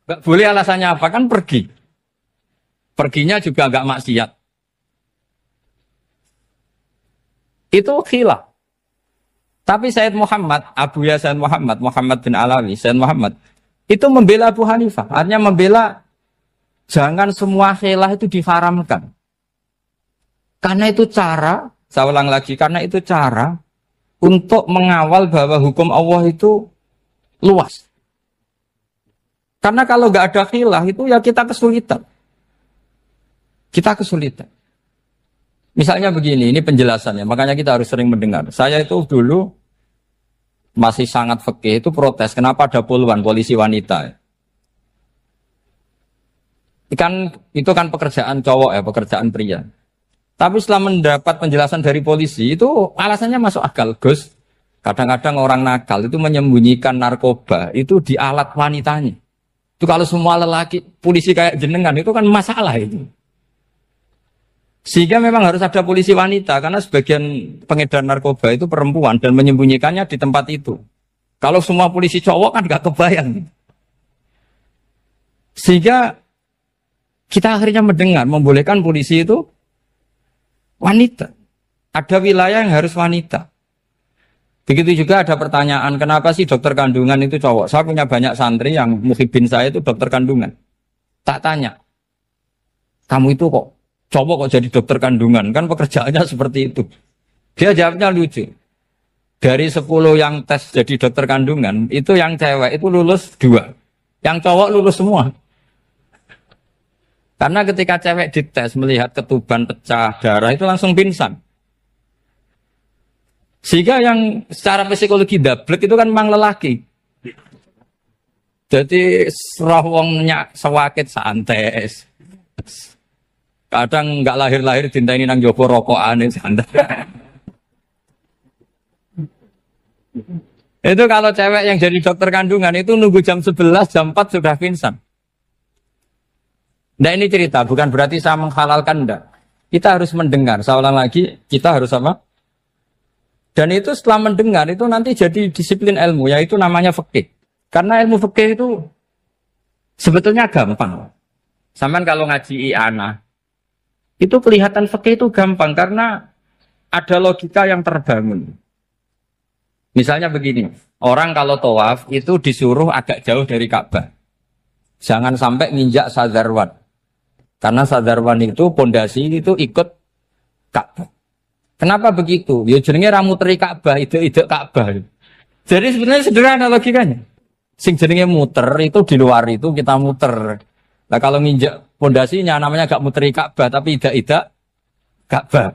Enggak boleh, alasannya apa? Kan pergi. Perginya juga enggak maksiat. Itu khilaf. Tapi Sayyid Muhammad, Abuya Sayyid Muhammad bin Alawi, Sayyid Muhammad, itu membela Abu Hanifah. Artinya membela jangan semua khilaf itu diharamkan. Karena itu cara, saya ulang lagi, karena itu cara untuk mengawal bahwa hukum Allah itu luas. Karena kalau nggak ada khilaf itu ya kita kesulitan. Kita kesulitan. Misalnya begini, ini penjelasannya, makanya kita harus sering mendengar. Saya itu dulu masih sangat fikih itu protes, kenapa ada puluhan polisi wanita? Itu kan pekerjaan cowok ya, pekerjaan pria. Tapi setelah mendapat penjelasan dari polisi, itu alasannya masuk akal, Gus. Kadang-kadang orang nakal itu menyembunyikan narkoba itu di alat wanitanya. Itu kalau semua lelaki, polisi kayak jenengan, itu kan masalah itu. Sehingga memang harus ada polisi wanita, karena sebagian pengedar narkoba itu perempuan dan menyembunyikannya di tempat itu. Kalau semua polisi cowok kan gak kebayang. Sehingga kita akhirnya mendengar, membolehkan polisi itu wanita. Ada wilayah yang harus wanita. Begitu juga ada pertanyaan, kenapa sih dokter kandungan itu cowok? Saya punya banyak santri yang muhibin saya itu dokter kandungan. Tak tanya, kamu itu kok cowok kok jadi dokter kandungan? Kan pekerjaannya seperti itu. Dia jawabnya lucu. Dari 10 yang tes jadi dokter kandungan, itu yang cewek itu lulus 2. Yang cowok lulus semua. Karena ketika cewek dites melihat ketuban pecah darah itu langsung pingsan. Sehingga yang secara psikologi dablek itu kan memang lelaki. Jadi roh wongnya sewakit santai. Kadang nggak lahir-lahir cinta ini nang jopo rokokan santai. Itu kalau cewek yang jadi dokter kandungan itu nunggu jam 11, jam 4 sudah pingsan. Nah ini cerita, bukan berarti saya menghalalkan, enggak. Kita harus mendengar, saya ulang lagi, kita harus apa? Dan itu setelah mendengar, itu nanti jadi disiplin ilmu, yaitu namanya fikih. Karena ilmu fikih itu sebetulnya gampang. Sampai kalau ngaji i'anah, itu kelihatan fikih itu gampang, karena ada logika yang terbangun. Misalnya begini, orang kalau tawaf itu disuruh agak jauh dari Ka'bah. Jangan sampai nginjak sadarwan. Karena sadarwan itu pondasi itu ikut Ka'bah. Kenapa begitu? Ya jenenge ra muteri Ka'bah, ide-ide Ka'bah. Jadi sebenarnya sederhana logikanya. Sing jenenge muter itu di luar itu kita muter. Nah kalau nginjak pondasinya namanya gak muteri Ka'bah tapi ide-ide Ka'bah.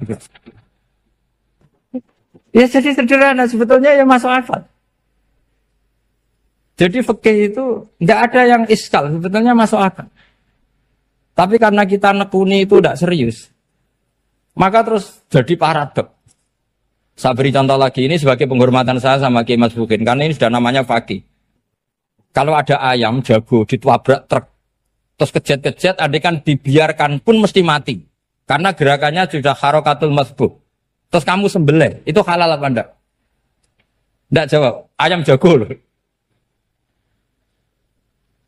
Ya jadi sederhana sebetulnya ya masuk akal. Jadi fikih itu enggak ada yang iskal, sebetulnya masuk akal. Tapi karena kita nekuni itu tidak serius, maka terus jadi paradok. Saya beri contoh lagi, ini sebagai penghormatan saya sama Kiai Mas Bukin, karena ini sudah namanya fakih. Kalau ada ayam jago ditabrak truk, terus kejet-kejet, adekan dibiarkan pun mesti mati. Karena gerakannya sudah harokatul masbuh. Terus kamu sembelih, itu halal apa enggak? Enggak jawab, ayam jago loh.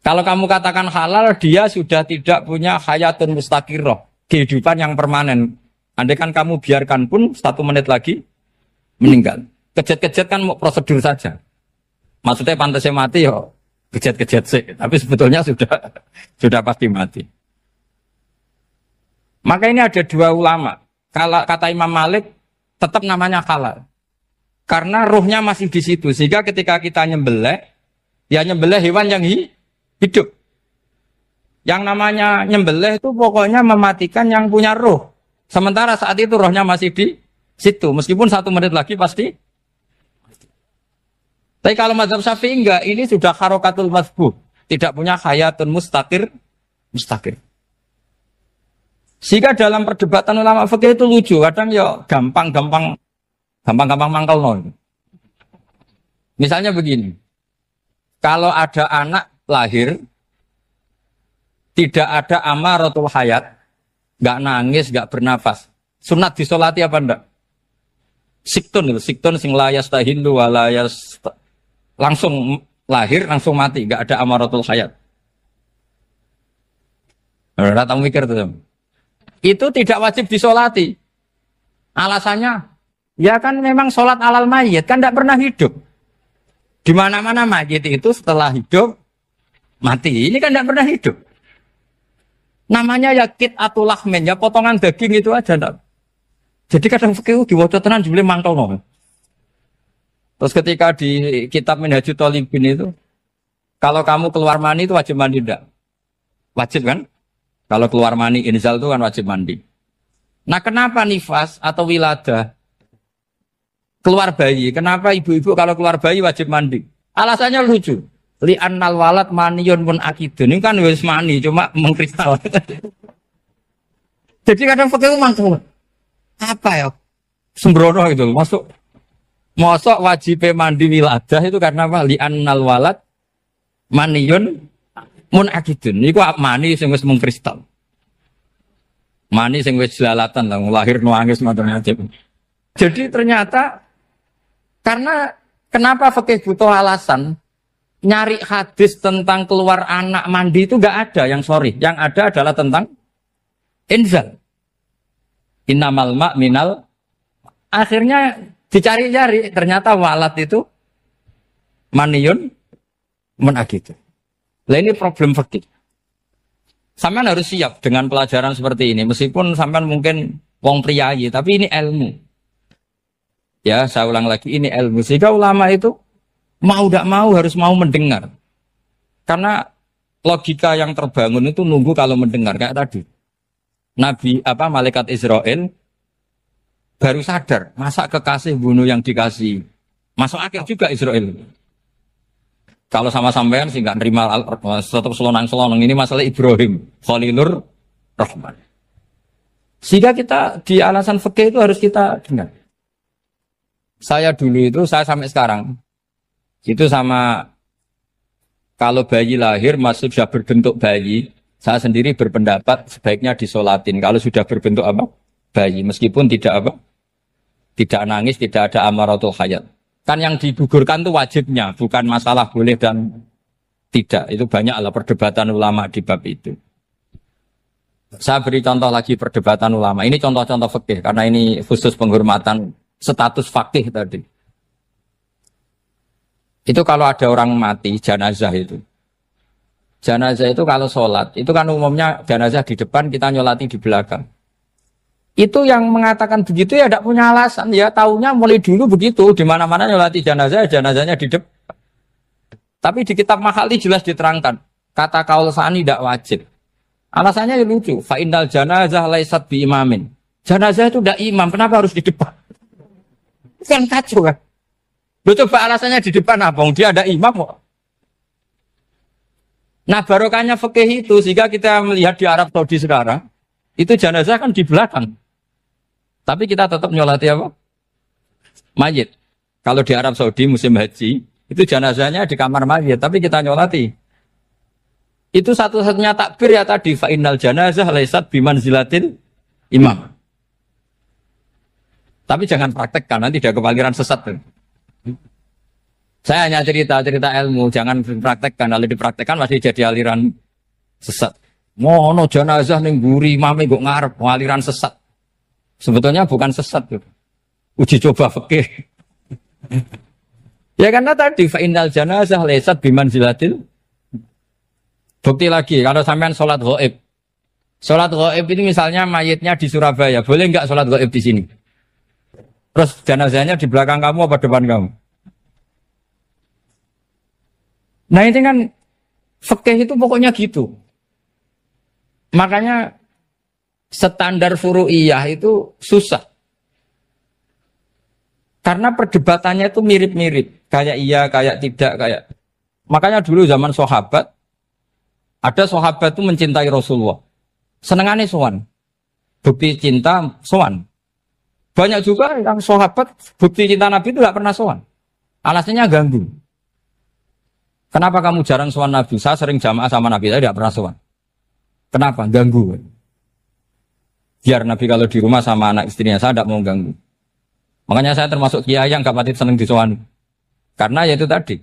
Kalau kamu katakan halal, dia sudah tidak punya hayatun mustaqirroh, kehidupan yang permanen. Andai kan kamu biarkan pun 1 menit lagi meninggal. Kejet-kejet kan mau prosedur saja. Maksudnya pantasnya mati ya kejet-kejet sih, tapi sebetulnya sudah pasti mati. Maka ini ada 2 ulama. Kalau kata Imam Malik tetap namanya halal. Karena ruhnya masih di situ, sehingga ketika kita nyembelih, ya nyembelih hewan yang hidup. Yang namanya nyembelih itu pokoknya mematikan yang punya roh. Sementara saat itu rohnya masih di situ. Meskipun 1 menit lagi pasti. Tapi kalau mazhab Syafi'i enggak, ini sudah harokatul mazbuh, tidak punya hayatun mustaqir. Sehingga dalam perdebatan ulama fikih itu lucu, kadang ya gampang mangkal nol. Misalnya begini, kalau ada anak lahir tidak ada amaratul hayat, enggak nangis, enggak bernafas, sunat disolati apa enggak? Siktun sing layas tahindu walayas langsung lahir langsung mati, enggak ada amaratul hayat. Ora tahu mikir tuh. Itu tidak wajib disolati. Alasannya, ya kan memang sholat alal mayit kan tidak pernah hidup. Di mana-mana mayit itu setelah hidup mati. Ini kan tidak pernah hidup. Namanya ya atul lahmin, ya potongan daging itu aja enggak. Jadi kadang fikih diwaca tenan jebule mangkel no. Terus ketika di kitab Minhajul Thalibin itu, kalau kamu keluar mani itu wajib mandi enggak? Wajib kan? Kalau keluar mani inzal itu kan wajib mandi. Nah kenapa nifas atau wiladah keluar bayi? Kenapa ibu-ibu kalau keluar bayi wajib mandi? Alasannya lucu. Li'annal walad maniyun pun akidun. Ini kan wis mani cuma mengkristal. Jadi kadang pakai mangkel. Apa ya? Sembrono gitu. Masuk wajib mandi wiladah itu karena apa? Li'annal walad maniyun mun akidun. Iku mani sing wis mengkristal. Mani sing wis jelalatan lah lahir nangis macam-macam. Jadi ternyata karena kenapa fikih butuh alasan nyari hadis tentang keluar anak mandi itu enggak ada yang sorry. Yang ada adalah tentang inzal. Innamal ma' minal. Akhirnya dicari-cari ternyata walad itu maniyun menakid. Lah ini problem fikih. Sampean harus siap dengan pelajaran seperti ini meskipun sampean mungkin wong priayi tapi ini ilmu. Ya, saya ulang lagi ini ilmu. Sehingga ulama itu mau tidak mau harus mau mendengar. Karena logika yang terbangun itu nunggu kalau mendengar kayak tadi. Malaikat Israel baru sadar, masa kekasih bunuh yang dikasih. Masuk akal juga Israel. Kalau sama sampean sih nggak nerima tetap selonang-selonang ini masalah Ibrahim, Khalilur Rahman. Sehingga kita di alasan fikih itu harus kita dengar. Saya dulu itu, saya sampai sekarang itu sama kalau bayi lahir masih sudah berbentuk bayi, saya sendiri berpendapat sebaiknya disolatin kalau sudah berbentuk apa? Bayi, meskipun tidak nangis, tidak ada amaratul hayat. Kan yang digugurkan itu wajibnya, bukan masalah boleh dan tidak. Itu banyaklah perdebatan ulama di bab itu. Saya beri contoh lagi perdebatan ulama. Ini contoh-contoh fikih karena ini khusus penghormatan status fakih tadi. Itu kalau ada orang mati, jenazah itu. Jenazah itu kalau sholat, itu kan umumnya jenazah di depan, kita nyolati di belakang. Itu yang mengatakan begitu ya tidak punya alasan. Ya taunya mulai dulu begitu, di mana-mana nyolati jenazah, jenazahnya di depan. Tapi di kitab Makhali jelas diterangkan, kata kaul sani tidak wajib. Alasannya ya lucu, fa innal janazah laisat bi imamin. Jenazah itu tidak imam, kenapa harus di depan? Kan kacau kan? Loh coba alasannya di depan apa? Dia ada imam kok. Nah barokahnya fikih itu sehingga kita melihat di Arab Saudi sekarang itu jenazah kan di belakang. Tapi kita tetap nyolati apa? Mayit. Kalau di Arab Saudi musim haji itu jenazahnya di kamar mayit, tapi kita nyolati. Itu satu-satunya takbir ya tadi fa innal janazah laisat bimanzilatil imam. Tapi jangan praktekkan, nanti tidak kepaliran sesat. Saya hanya cerita ilmu, jangan dipraktekkan. Kalau dipraktekkan masih jadi aliran sesat. Mono jenazah ning mburi imame kok ngarep aliran sesat. Sebetulnya bukan sesat tuh. Uji coba fikih. Ya karena tadi fa innal janazah laisat bimanzilatil. Bukti lagi kalau sampean salat ghaib. Salat ghaib ini misalnya mayitnya di Surabaya, boleh enggak salat ghaib di sini? Terus jenazahnya di belakang kamu apa depan kamu? Nah ini kan fikih itu pokoknya gitu. Makanya standar furu'iyah itu susah. Karena perdebatannya itu mirip-mirip, kayak iya, kayak tidak, kayak. Makanya dulu zaman sahabat, ada sahabat itu mencintai Rasulullah. Senengannya sowan. Bukti cinta sowan. Banyak juga yang sahabat bukti cinta Nabi itu tidak pernah sowan. Alasannya ganggu. Kenapa kamu jarang sowan Nabi? Saya sering jamaah sama Nabi, saya tidak pernah sowan. Kenapa? Ganggu. Biar Nabi kalau di rumah sama anak istrinya, saya tidak mau ganggu. Makanya saya termasuk kiai yang gak pati seneng disowani. Karena ya itu tadi.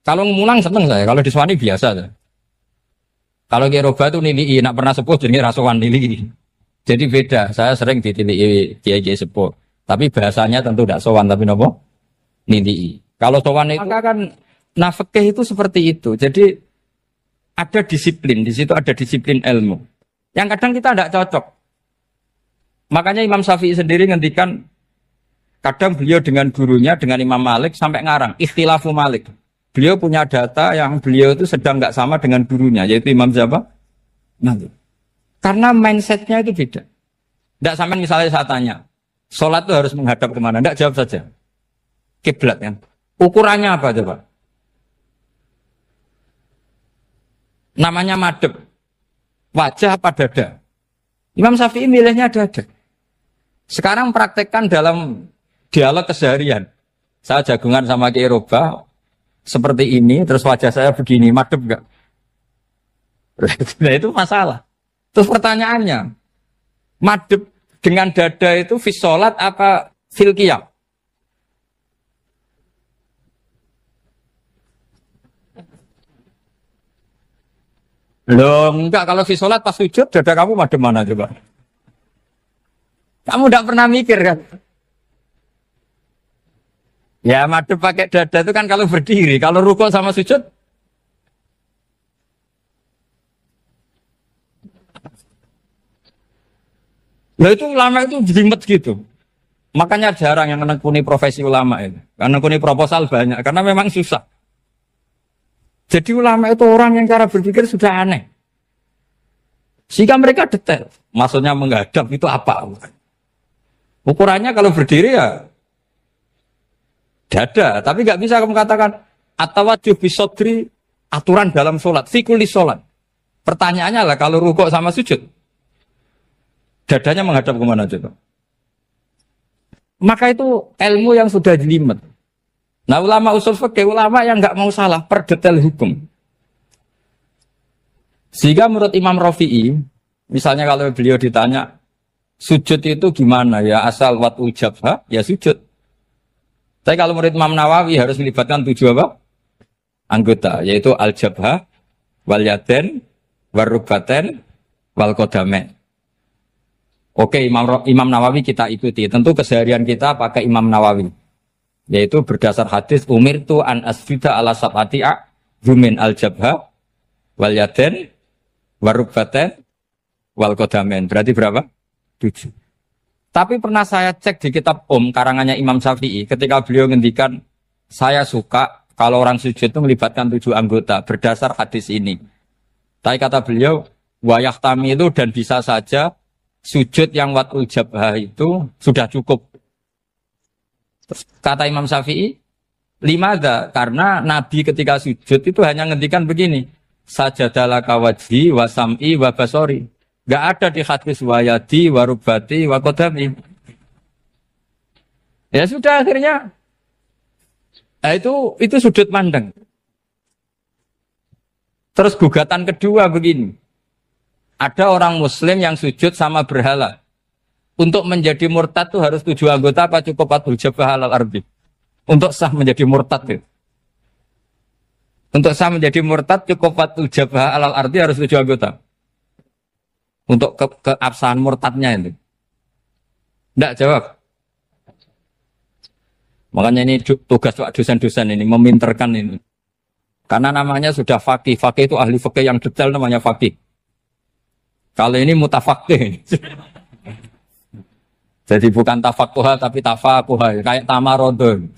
Kalau ngulang seneng saya, kalau disowani biasa saya. Kalau kiai roba itu nilai, nak pernah sepuh jadi rasuan nilai. Jadi beda, saya sering ditilii kiai sepuh. Tapi bahasanya tentu tidak sowan, tapi nopo nilai. Kalau sowan itu maka kan nafkah itu seperti itu. Jadi ada disiplin, di situ ada disiplin ilmu. Yang kadang kita tidak cocok. Makanya Imam Syafi'i sendiri ngendikan, kadang beliau dengan gurunya, dengan Imam Malik sampai ngarang ikhtilafu Malik. Beliau punya data yang beliau itu sedang nggak sama dengan gurunya, yaitu Imam siapa? Malik. Karena mindsetnya itu beda. Tidak sampai misalnya saya tanya, sholat itu harus menghadap kemana? Tidak, jawab saja. Kiblat kan. Ukurannya apa coba? Namanya madhep. Wajah apa dada? Imam Syafi'i milihnya dada. Sekarang praktekkan dalam dialog keseharian. Saya jagungan sama Kiai Roba seperti ini, terus wajah saya begini, madhep enggak? Nah itu masalah. Terus pertanyaannya, madhep dengan dada itu fis sholat apa fil qiyam? Loh enggak, kalau fis sholat pas sujud dada kamu madhep mana coba? Kamu tidak pernah mikir kan? Ya madhep pakai dada itu kan kalau berdiri, kalau rukuk sama sujud. Nah itu ulama itu jelimet gitu. Makanya jarang yang menekuni profesi ulama itu. Karena menekuni proposal banyak, karena memang susah. Jadi ulama itu orang yang cara berpikir sudah aneh. Sehingga mereka detail. Maksudnya menghadap itu apa? Ukurannya kalau berdiri ya dada, tapi nggak bisa kamu katakan atawajjuh bisodri aturan dalam sholat, fikuli sholat. Pertanyaannya lah kalau rukuk sama sujud, dadanya menghadap kemana coba? Maka itu ilmu yang sudah jelimet. Nah ulama usul fikih, ulama yang nggak mau salah per detail hukum. Sehingga menurut Imam Rafi'i, misalnya kalau beliau ditanya sujud itu gimana ya, asal watul jabha ya sujud. Tapi kalau murid Imam Nawawi harus melibatkan 7 apa? Anggota, yaitu al-jabha, wal yaden, warubaten, wal kodame. Oke, Imam Nawawi kita ikuti. Tentu keseharian kita pakai Imam Nawawi. Yaitu berdasar hadis umirtu an asjuda ala sab'ati a'zumin al-jabha, wal yaden, warubaten, wal kodamen. Berarti berapa? 7. Tapi pernah saya cek di kitab karangannya Imam Syafi'i, ketika beliau ngendikan, saya suka kalau orang sujud itu melibatkan 7 anggota berdasar hadis ini. Tapi kata beliau, wayahtami itu dan bisa saja sujud yang watul jabhah itu sudah cukup. Terus kata Imam Syafi'i, limada, karena Nabi ketika sujud itu hanya ngendikan begini, sajadalaka wajhi wa sam'i wa basori. Gak ada di hadis wayadi, warubati, wakodami. Ya sudah akhirnya. Nah, itu sudut pandang. Terus gugatan kedua begini. Ada orang muslim yang sujud sama berhala. Untuk menjadi murtad itu harus 7 anggota apa cukup watul jabhah alal ardi? Untuk sah menjadi murtad itu. Untuk sah menjadi murtad cukup watul jabhah alal ardi harus 7 anggota. Untuk keabsahan murtadnya itu. Tidak jawab. Makanya ini tugas dosen-dosen ini, meminterkan ini. Karena namanya sudah faqih. Faqih itu ahli fikih yang detail namanya faqih. Kalau ini mutafaqih. Jadi bukan tafakuha tapi tafakuha. Kayak tamarodon.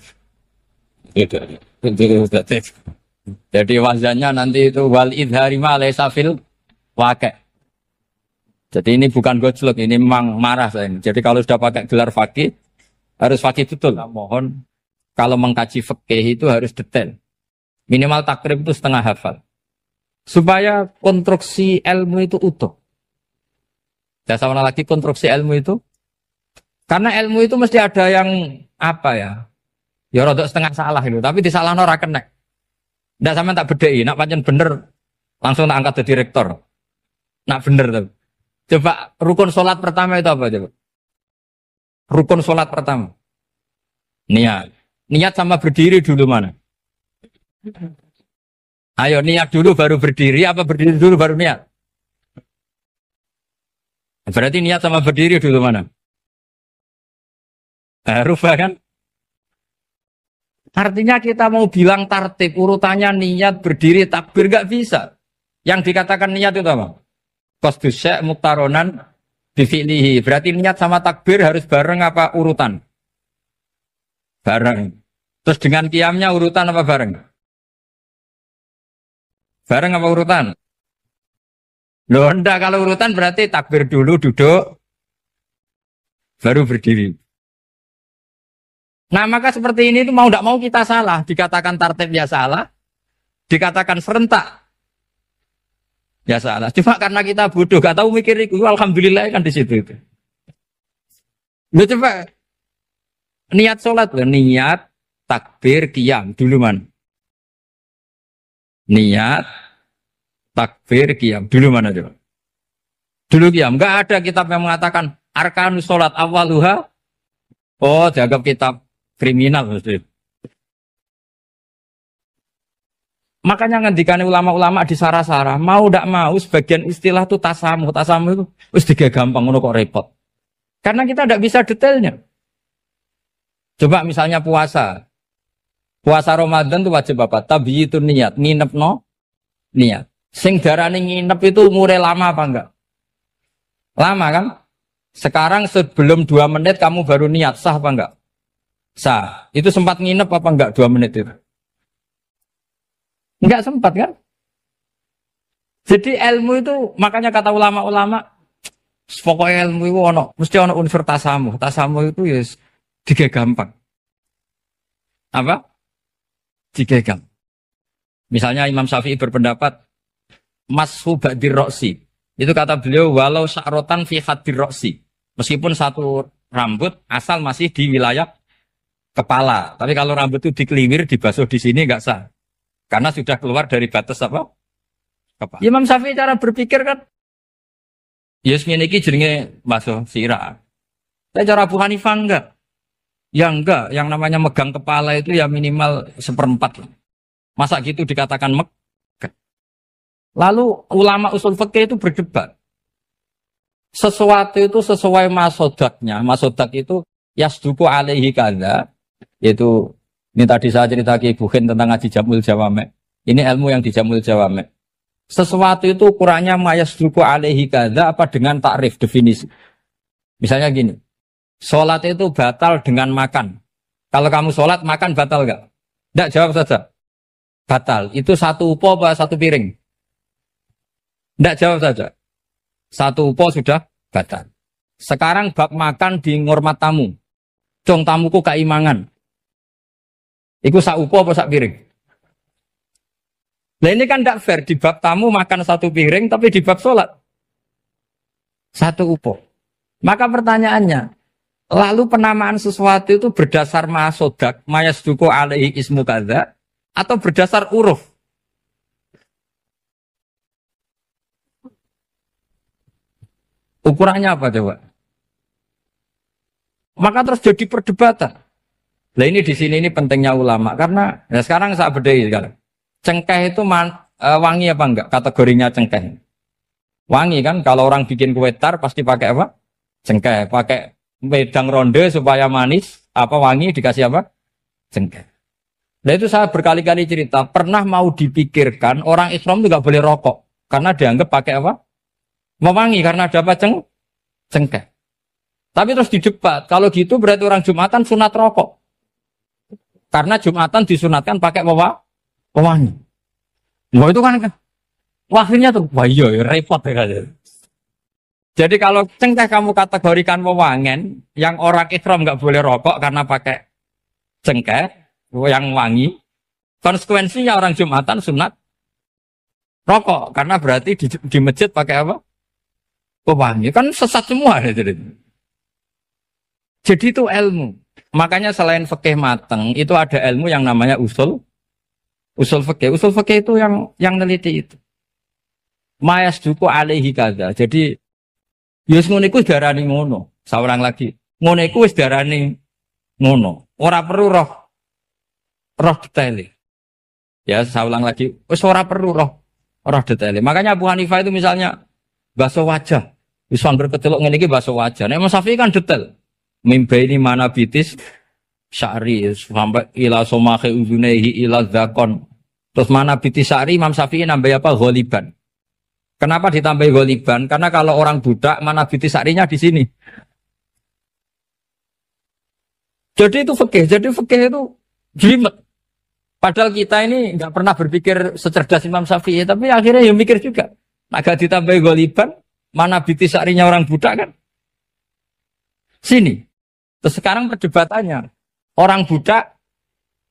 Jadi wazannya nanti itu wal idhari ma laysa fil waqi'. Jadi ini bukan gojlok, ini memang marah saya ini. Jadi kalau sudah pakai gelar fakih, Harus fakih betul. Nah, mohon kalau mengkaji fikih itu harus detail. Minimal takrib itu setengah hafal. Supaya konstruksi ilmu itu utuh. Saya sama lagi konstruksi ilmu itu. Karena ilmu itu mesti ada yang apa ya? Ya rodok setengah salah itu. Tapi disalahno ora kena. Ndak sampean tak bedheki, nak pancen bener langsung tak angkat jadi rektor. Nak bener tuh. Coba rukun sholat pertama itu apa coba? Rukun sholat pertama. Niat. Niat sama berdiri dulu mana? Ayo niat dulu baru berdiri, apa berdiri dulu baru niat? Berarti niat sama berdiri dulu mana? Rubah kan? Artinya kita mau bilang tartib, urutannya niat, berdiri, takbir, gak bisa. Yang dikatakan niat itu apa? Qasdus syai' muktaronan bifi'lihi. Berarti niat sama takbir harus bareng apa urutan? Bareng. Terus dengan qiyamnya urutan apa bareng? Bareng apa urutan? Loh enggak, kalau urutan berarti takbir dulu, duduk, baru berdiri. Nah maka seperti ini itu mau tidak mau kita salah. Dikatakan tartib ya salah. Dikatakan serentak ya salah. Cuma karena kita bodoh, gak tahu mikir itu. Alhamdulillah kan di situ itu. Lu coba niat sholat loh. Niat, takbir, qiyam. Dulu man. Niat, takbir, qiyam. Dulu mana coba? Dulu qiyam. Gak ada kitab yang mengatakan arkanus sholat awaluha. Oh, dianggap kitab kriminal maksudnya. Makanya ngendikane ulama-ulama di sarah-sarah, mau ndak mau sebagian istilah itu tasamuh. Tasamuh itu wis digawe gampang ngono kok repot. Karena kita ndak bisa detailnya. Coba misalnya puasa. Puasa Ramadan itu wajib apa? Tabyitun niat, nginepno niat. Sing darane nginep itu umure lama apa enggak? Lama kan? Sekarang sebelum 2 menit kamu baru niat, sah apa enggak? Sah. Itu sempat nginep apa enggak 2 menit itu? Enggak sempat kan? Jadi ilmu itu, makanya kata ulama-ulama, pokoknya ilmu itu mesti ono unsur tasamuh. Tasamuh itu ya tiga gampang. Apa? Tiga gampang. Misalnya Imam Syafi'i berpendapat, mashu ba'dir roksi. Itu kata beliau, walau sya'rotan fi hadir roksi. Meskipun satu rambut asal masih di wilayah kepala. Tapi kalau rambut itu dikeliwir, dibasuh di sini enggak sah. Karena sudah keluar dari batas apa? Kepala. Imam Syafi'i cara berpikir kan, yes ini jenenge basuh sirah. Tapi cara Abu Hanifah enggak. Ya enggak, yang namanya megang kepala itu ya minimal 1/4. Masa gitu dikatakan megang. Lalu ulama usul fikih itu berdebat. Sesuatu itu sesuai masodaknya. Masodak itu yasduku alaihi kadza, yaitu ini tadi saya cerita ke Ibu Khin tentang ngaji Jamul Jawamek. Ini ilmu yang di Jamul Jawamek. Sesuatu itu ukurannya yasduku alaihi kadza apa dengan takrif definisi. Misalnya gini. Sholat itu batal dengan makan. Kalau kamu sholat makan batal enggak? Enggak, jawab saja. Batal. Itu satu upo apa satu piring? Enggak, jawab saja. Satu upo sudah batal. Sekarang bab makan di ngormat tamu. Cung tamuku keimangan. Iku sak upo apa sak piring? Nah ini kan tidak fair. Di bab tamu makan satu piring, tapi di bab sholat satu upo. Maka pertanyaannya, lalu penamaan sesuatu itu berdasar masodak, mayasduku alaihi ismu kadza, atau berdasar uruf? Ukurannya apa coba? Maka terus jadi perdebatan. Nah ini di sini ini pentingnya ulama karena ya sekarang saya bedai sekarang. Cengkeh itu wangi apa enggak? Kategorinya cengkeh. Wangi kan kalau orang bikin kue tar pasti pakai apa? Cengkeh, pakai wedang ronde supaya manis, apa wangi dikasih apa? Cengkeh. Nah itu saya berkali-kali cerita, pernah mau dipikirkan orang Islam itu enggak boleh rokok karena dianggap pakai apa? Mewangi karena ada apa? Cengkeh. Tapi terus didebat, kalau gitu berarti orang Jumatan sunat rokok. Karena Jumatan disunatkan pakai pewangi. Wah itu kan akhirnya tuh, wah iya repot ya. Jadi kalau cengkeh kamu kategorikan wewangen, yang orang ihram nggak boleh rokok karena pakai cengkeh yang wangi. Konsekuensinya orang Jumatan sunat rokok karena berarti di masjid pakai apa? Pewangi. Kan sesat semua ya, jadi itu ilmu. Makanya selain fikih mateng itu ada ilmu yang namanya usul fikih. Usul fikih itu yang neliti itu. Mayas duku alaihi kada. Jadi yus ngono iku darani ngono. Saurang lagi. Ngono iku wis darani ngono. Ora perlu roh detail. Ya, saya ulang lagi. Wis ora perlu roh detail. Makanya Abu Hanifah itu misalnya basuh wajah. Wis berkecelok ngene iki basuh wajah. Nek Imam Syafi'i kan detail. Mimba ini mana bitis syari sampai ila somahe uzunehi ila zakon. Terus mana bitis syari Imam Syafi'i nambah apa? Ghaliban. Kenapa ditambah ghaliban? Karena kalau orang budak mana bitis syarinya di sini. Jadi itu fikih. Jadi fikih itu jelimet. Padahal kita ini nggak pernah berpikir secerdas Imam Syafi'i, tapi akhirnya ya mikir juga. Agak ditambah ghaliban, mana bitis syarinya orang budak kan? Sini. Terus sekarang perdebatannya, orang budak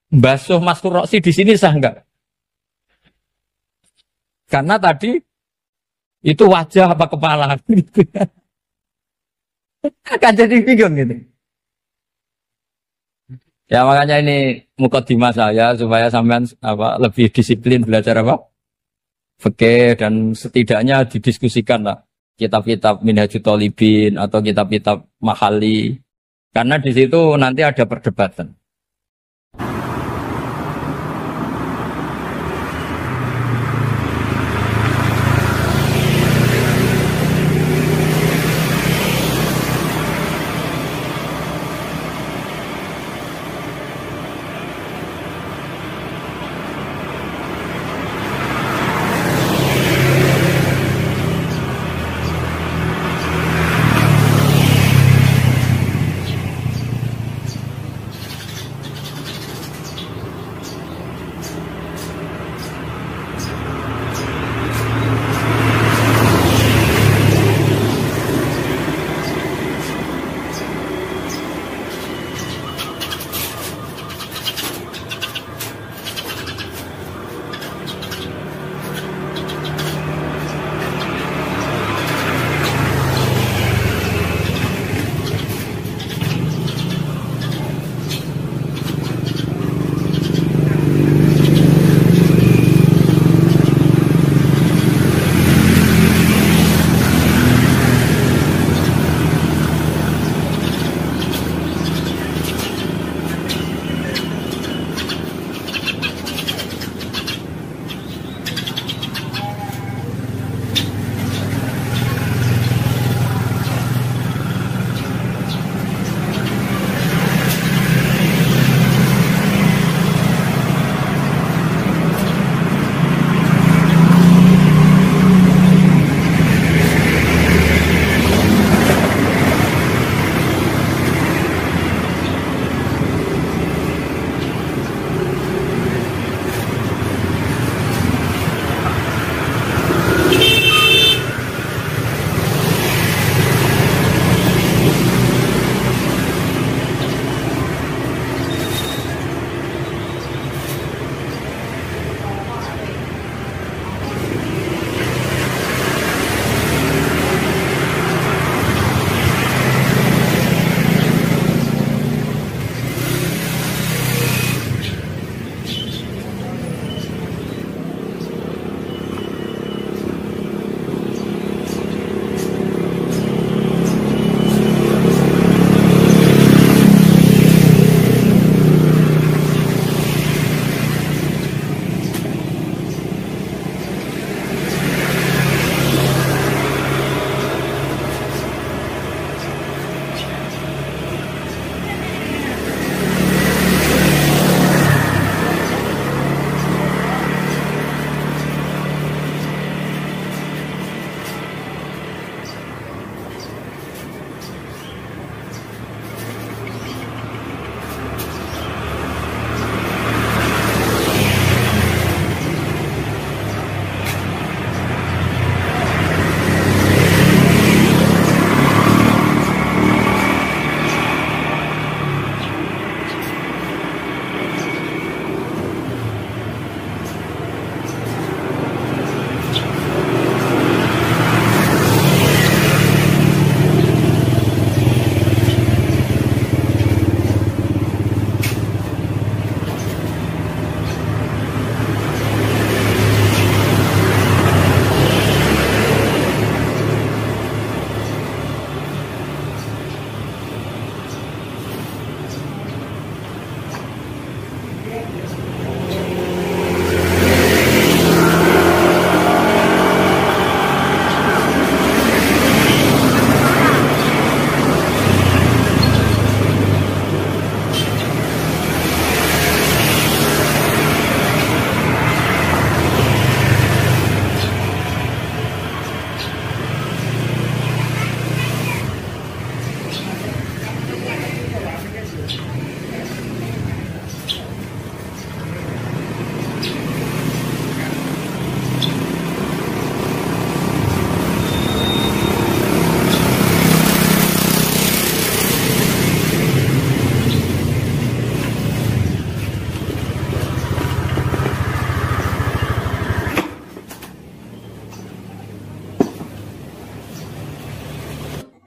basuh maskur roksi di sini sah enggak? Karena tadi itu wajah apa kepala gitu. Kan jadi bingung gitu. Ya makanya ini mukadimah saya supaya sampean lebih disiplin belajar fikih dan setidaknya didiskusikan lah kitab-kitab Minhajut Thalibin atau kitab-kitab Mahali. Karena di situ nanti ada perdebatan.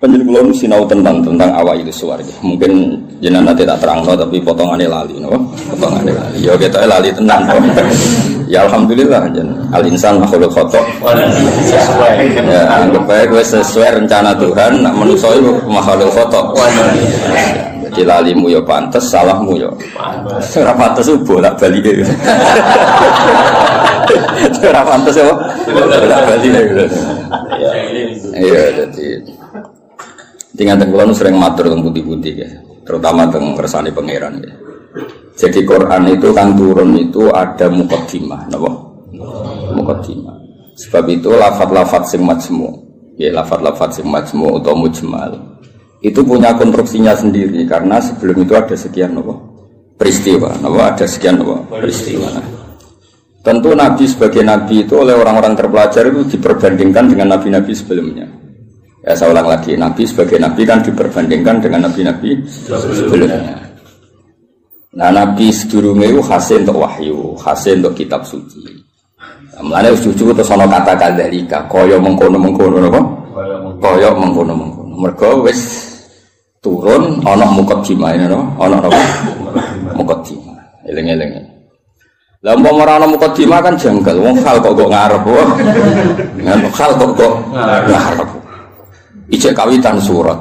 Penjelasan kula sinau tentang awal itu suwarga. Mungkin jenengan nanti tak terang tapi potongannya lali, no? Potongannya lali. Ya kita lali tenang. Ya alhamdulillah jen. Al insan makhluk khata. Ya anggap bae kowe sesuai rencana Tuhan, nak manusa iku makhluk khata. Jadi lalimu ya pantes, salahmu ya pantes. Ora pantes bolak-balik. Ora pantes ya bolak-balik. Iya jadi tinggal tenggelam sering matur tentang putih-putih ya, terutama tentang kersane pangeran ya. Jadi Quran itu kan turun itu ada muqaddimah, napa? Muqaddimah. Sebab itu lafaz-lafaz sing majmu, ya lafaz-lafaz sing majmu atau mujmal itu punya konstruksinya sendiri karena sebelum itu ada sekian napa? Peristiwa, napa? Ada sekian napa? Peristiwa. Nah, tentu Nabi sebagai Nabi itu oleh orang-orang terpelajar itu diperbandingkan dengan Nabi-Nabi sebelumnya. Ya saya ulang lagi, Nabi sebagai Nabi kan diperbandingkan dengan Nabi-Nabi sebelumnya. Nah Nabi sedurunge itu hasil untuk wahyu, hasil untuk kitab suci. Mulane wis cucu terus ana kata kadzalika, kaya mengkono-mengkono napa? Kaya mengkono-mengkono. Mergo wis turun ana muqaddimah napa? Ana napa? Muqaddimah. Eling-eling. Lah umpama ora ana muqaddimah kan janggal. Wong hal kok ngarep. Hal kok ngarep. Ijek kawitan surat.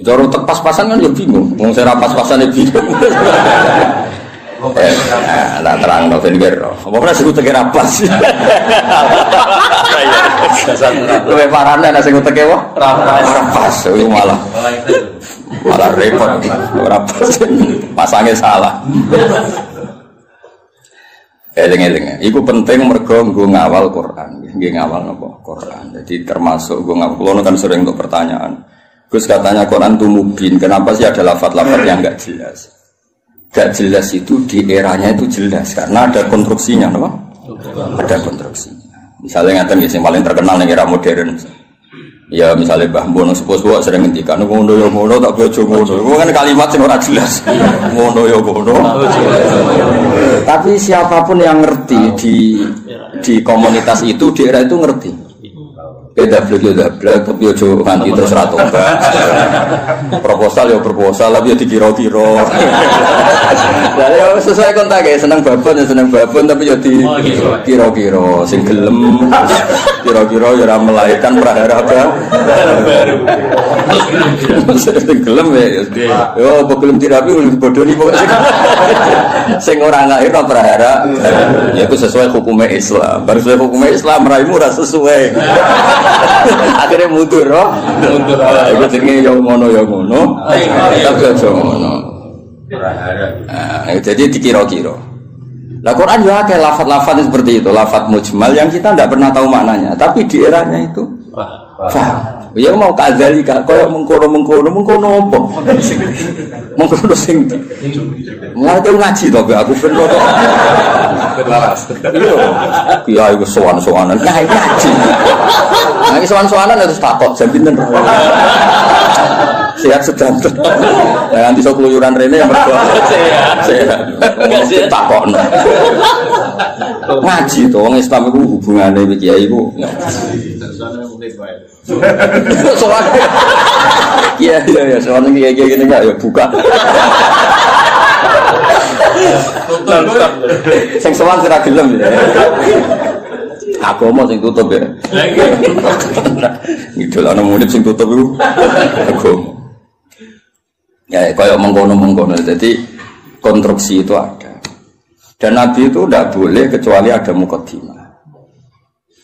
Cara pas-pasan kan ya bingung. Wong sing ra pas-pasan ya bingung. Nah, terang no ben kira. Apa ora sing teke ra pas. Luwe parane nek sing teke wae ra pas. Iku malah repot. Ora pas. Pasange salah. Eling-eling. Iku penting mergo nggo ngawal Quran. Nggih ngawal napa? Quran. Jadi termasuk nggo ngawal. Kulo kan sering untuk pertanyaan. Gus katanya Quran itu mubin. Kenapa sih ada lafaz-lafaz yang enggak jelas? Enggak jelas itu di eranya itu jelas karena ada konstruksinya, napa? Ada konstruksinya. Misalnya ngaten yang paling terkenal ning era modern. Ya misalnya Mbah Mono sepuh-sepuh sering ngendikan ngono ya ngono tak bojo ngono. Itu kan kalimat sing ora jelas. Ngono ya ngono. Tapi siapapun yang ngerti di komunitas itu di era itu ngerti. Beda blek tapi ojo nganti terus ra tobat. Proposal ya proposal tapi ya dikira-kira. Lah ya sesuai kontak ya seneng babon tapi ya dikira-kira sing gelem kira-kira ya ora melahirkan prahara baru. Sing gelem ya yo gelem dirapi bodoni pokoke sing ora nglairno prahara ya itu sesuai hukum Islam. Baru sesuai hukum Islam raimu ora sesuai. Akhirnya mundur, oh. Mundur. Itu jenenge yang ngono. Tapi aja ngono. Jadi dikira-kira. Lah Quran juga kayak lafaz-lafaz seperti itu, lafaz mujmal yang kita tidak pernah tahu maknanya, tapi di eranya itu paham. Ya mau kadzalika kaya mengkono apa? Mengkono sing ngerti ngaji to aku ben kok. Iya iku sowan-sowanan ngaji. Nah iki sowan-sowanan terus takok jam pinten. Sehat sedang. Lah nanti sok keluyuran rene yang mergo sehat. Takokno. Ngaji to wong Islam iku hubungane iki kiai iku. Soalnya iya soalnya kayak gini enggak ya buka sing sowan sira gelem ya agama sing tutup ya ngidolane murid sing tutup iku agama ya kaya mengkono jadi konstruksi itu ada dan Nabi itu tidak boleh kecuali ada muqaddimah.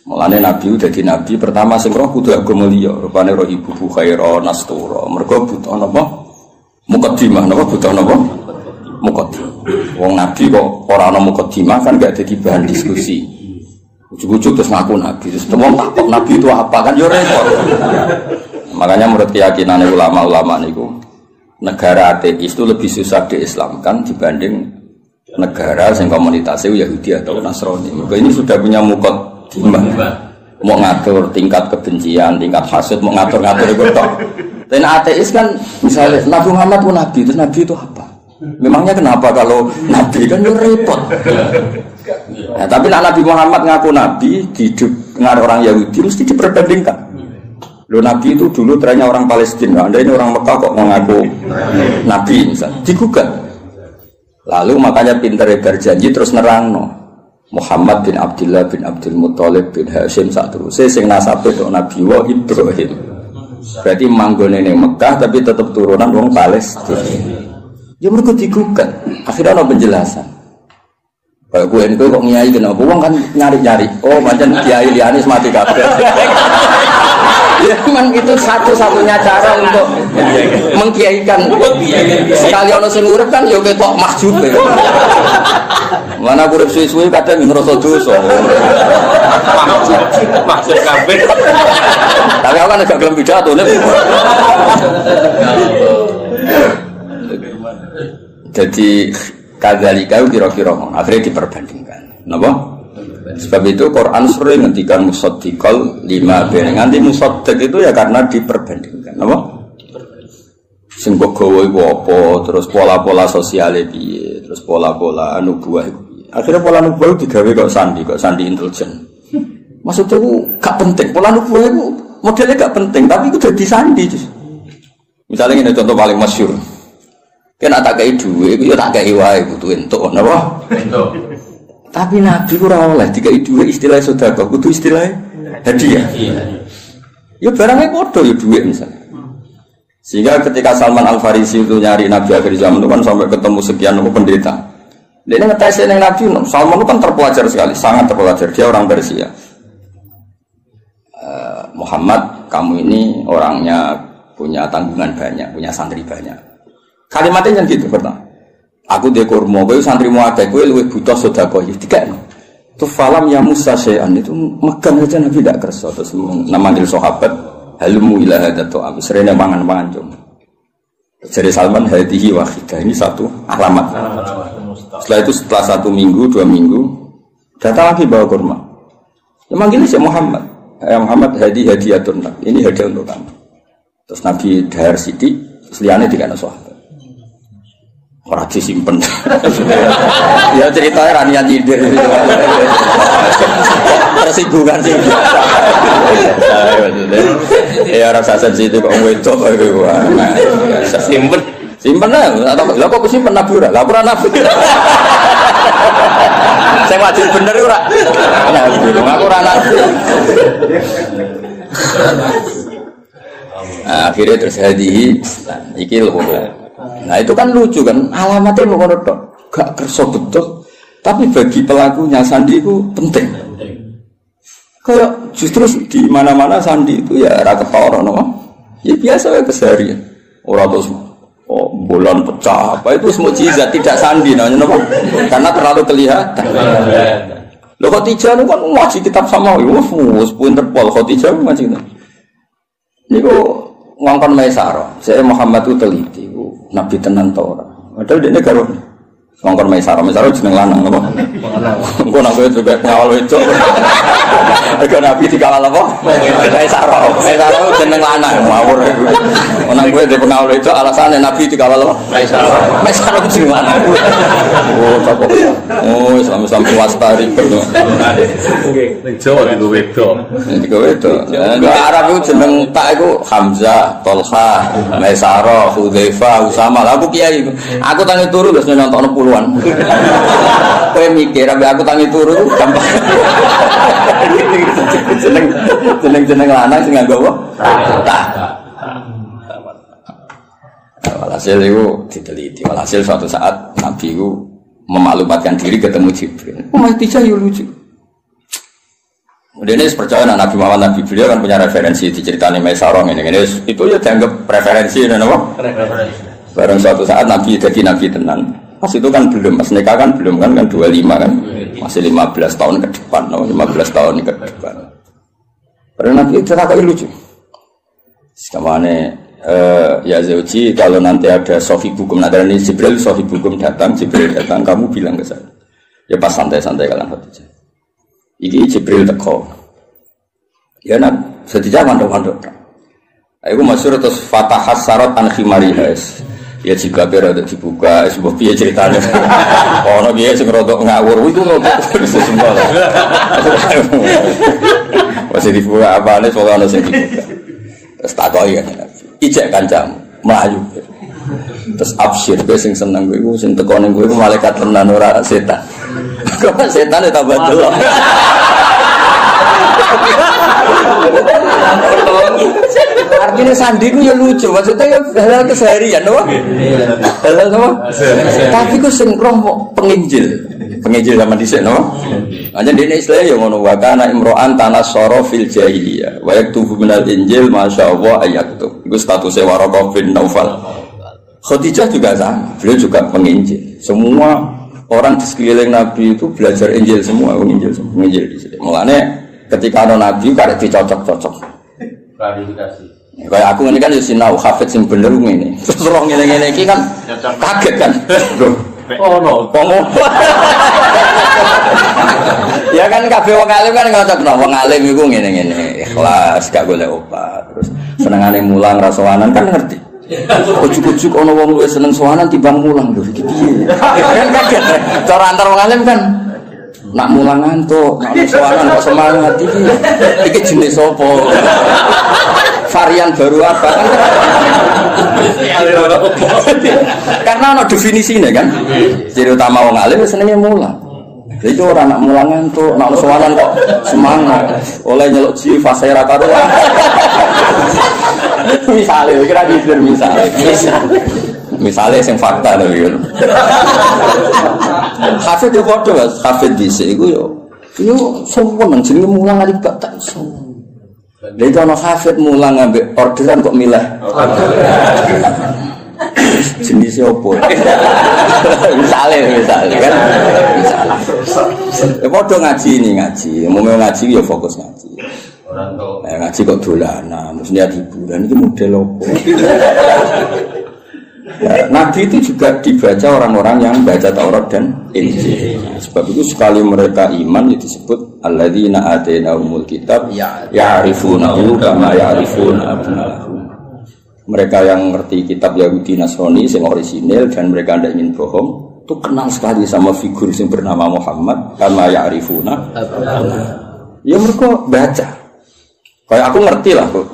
Mulane Nabi udah di Nabi pertama sing roh kudu agama liya, rupane roh ibu khaira nastura. Mergo butuh napa? Muqaddimah, napa butuh napa? Muqaddimah. Wong Nabi kok ora ana muqaddimah kan gak dadi bahan diskusi. Ujug-ujug terus ngaku Nabi, terus temu takok Nabi itu apa kan yo repot. Makanya menurut keyakinan ulama-ulama niku negara ateis itu lebih susah diislamkan dibanding negara yang komunitasnya Yahudi atau Nasrani. Maka ini sudah punya muqaddimah. Mau ngatur tingkat kebencian, tingkat hasud, mau ngatur-ngatur itu toh. Dan ateis kan misalnya Nabi Muhammad pun Nabi, terus Nabi itu apa? Memangnya kenapa kalau Nabi kan itu repot. Nah, tapi Nabi Muhammad ngaku Nabi di dengar orang Yahudi mesti diperbandingkan. Lo Nabi itu dulu trennya orang Palestina, Anda ini orang Mekah kok mengaku Nabi misalnya, digugat. Lalu makanya pinter berjanji terus nerangno Muhammad bin Abdullah bin Abdul Muthalib bin Hashim saterusé sing nasabe tok Nabi wa Ibrahim. Berarti manggone ning Mekah tapi tetap turunan wong Palestina. Ya mergo digugat. Akhirnya ana penjelasan. Kayak gue ini kok nyai kenapa? Wong kan nyari-nyari. Oh, pancen kiai liyane mati kabeh. Ya memang itu satu-satunya cara untuk mengkiaikan. Sekali ono sing urip kan ya ketok mahjub. Mana urip suwe-suwe kadang ngrasa dosa. Mahjub kabeh. Tapi aku kan agak gelem pidato nek. Jadi kadzalika kira-kira akhirnya diperbandingkan. Napa? Sebab itu Quran sering ngendikan musaddiqal lima nganti musaddiq itu ya karena diperbandingkan. Napa? Sing kok gawe iku apa, terus pola-pola sosiale piye, terus pola-pola nubuwah piye. Akhirnya pola nubuwah digawe kok sandi intelijen. Maksudnya itu gak penting, pola nubuwah itu modelnya gak penting, tapi itu udah disandi. Misalnya ini contoh paling masyhur. Kena tak kei duwe, itu ya tak kei wae kudu entuk, napa? Entuk. Tapi Nabi ora oleh dikai duwe istilah sedekah, kudu istilah hadiah. Ya barangnya padha ya duwe misalnya. Sehingga ketika Salman Al-Farisi itu nyari Nabi akhir zaman itu kan sampai ketemu sekian pendeta. Dia ngetes yang Nabi, Salman itu kan terpelajar sekali, sangat terpelajar. Dia orang Persia. Muhammad, kamu ini orangnya punya tanggungan banyak, punya santri banyak. Kalimatnya yang gitu pertama. Aku dia kurma, kowe santrimu akeh, kowe luwih butuh sedekah iki dikekno. Tu falam ya Musa syai'an itu megang aja Nabi tidak kersa terus manggil sahabat halmu ila hadza ta'am serene mangan-mangan cum. Jadi Salman hadihi wahidah ini satu alamat. Setelah itu setelah 1 minggu 2 minggu datang lagi bawa kurma. Ya manggil si Muhammad. Ya Muhammad hadiyatun lak. Ini hadiah untuk kamu. Terus Nabi dahar sithik, liyane dikene sahabat. Ora disimpen. Ya ceritanya ranian nyindir. Tersinggungan sih. Ya rasa sensitif kok wedok iku. Simpen lah. Lah kok simpen Nabi ora? Lah ora Nabi. Sing wajib bener ora. Aku ora Nabi. Akhirnya terus hadihi iki lho. Nah itu kan lucu kan, alamatnya mau tok, gak kerso betul, tapi bagi pelakunya sandi itu penting. Kayak justru di mana-mana sandi itu ya rakyat orang, no? Ya biasa ya keseharian. Orang terus bulan pecah, apa itu semua mukjizat tidak sandi, namanya no? Karena terlalu kelihatan. Lo Khadijah itu kan ngaji kitab sama, pun terpol Khadijah ngaji itu. Ini kok ngongkon Maisarah, saya Muhammad itu teliti. Nabi tenan ta ora. Padahal dekne karo ngongkon Maisarah jeneng lanang apa? Engko nek kowe juga ngawal wedok. Nek Nabi dikawal apa? Maisarah jeneng lanang ngawur. Nek kowe di pengawal wedok alasane Nabi dikawal apa? Maisarah jeneng lanang. Oh, apa? Oh, sampe wastari perlu. Ning Jawa digo wedok. Digo wedok. Nek Arab itu jeneng tak iku Hamzah, Tolha, Maisarah, Hudzaifah, Usama. Aku kiai. Aku tangi turu terus nyontokno puluhan. Kowe mikir sampe aku tangi turu gampang. Jeneng lanang sing nganggo apa? Tak. Walhasil itu diteliti. Walhasil suatu saat Nabi itu memaklumatkan diri ketemu Jibril. Mati saya lucu. Kemudian ini percaya Nabi Muhammad Nabi beliau kan punya referensi diceritani Maisarah ini itu ya dianggap referensi dan apa? Barang suatu saat Nabi jadi Nabi tenan. Pas itu kan belum, pas nikah kan belum kan 25 kan. Masih 15 tahun ke depan, 15 tahun ke depan. Padahal Nabi itu tak lucu. Sekamane ya Zauji kalau nanti ada sofi hukum nanti ini Jibril sofi hukum datang kamu bilang ke saya. Ya pas santai-santai kalian Khadijah. Iki Jibril teko. Ya nak sedija mandok-mandok. Aku masyhur terus fatahas sarat an khimariha. Ya jika berada dibuka, sebuah piye ceritanya. Ono piye sing rodok ngawur iku rodok semua. Masih dibuka apane soal ono sing dibuka. Terus takoki kan Nabi. Ijek kancamu mlayu. Terus absyir kowe sing seneng kowe sing teko ning kowe malaikat tenan ora setan. Kok setan tambah delok. Artinya sandi ku ya lucu, maksudnya ya hal keseharian, no? Hal apa? Tapi ku sing roh penginjil zaman dhisik, no? Hanya di Islam ya ngono wa kana imro'an tanassara fil jahiliyah wa yaktubu minal injil masyaallah ayaktub. Iku statusnya Waraqah bin Naufal. Khadijah juga sama, beliau juga penginjil. Semua orang di sekeliling Nabi itu belajar Injil semua, penginjil di sini. Mulane ketika ada Nabi karek dicocok-cocok. Klarifikasi. Kayak aku ini kan ya sinau hafid sing bener ngene. Terus roh ngene-ngene iki kan kaget kan. Oh no, ya kan kabeh wong alim kan ngocokno wong alim iku ngene-ngene, ikhlas gak golek obat. Terus senengane mulang ra sowanan kan ngerti. Ujuk-ujuk ana wong luwih seneng sowanan timbang mulang lho iki piye. Kan kaget. Cara antar wong alim kan nak mulang ngantuk, nak sowanan kok semangat iki. Iki jenis apa? Varian baru apa kan? Karena ada definisinya kan. Ciri utama wong alim senengnya mulang. Jadi orang nak mulang ngantuk, nak sowanan kok semangat. Oleh nyeluk ji fase ra karuan. Misalnya, kira gitu misalnya sing fakta lho ya. Hafid yo padha, hafid dhisik iku yo sombong jenenge mulang ali gak tak iso. Lha itu ana hafid mulang ambek orderan kok milah. Jenisnya apa? Misalnya kan. Ya padha ngaji ini ngaji. Mau ngaji ya fokus ngaji. Ngaji kok dolanan, terus niat hiburan itu model apa? Nabi itu juga dibaca orang-orang yang baca Taurat dan Injil. Sebab itu sekali mereka iman itu disebut alladzina atainahumul kitab ya'rifunahu kama ya'rifuna abna'ahum. Mereka yang ngerti kitab Yahudi Nasrani yang orisinil dan mereka tidak ingin bohong, itu kenal sekali sama figur yang bernama Muhammad kama ya'rifuna abna'ahum. Ya mereka baca. Kayak aku ngerti lah kok.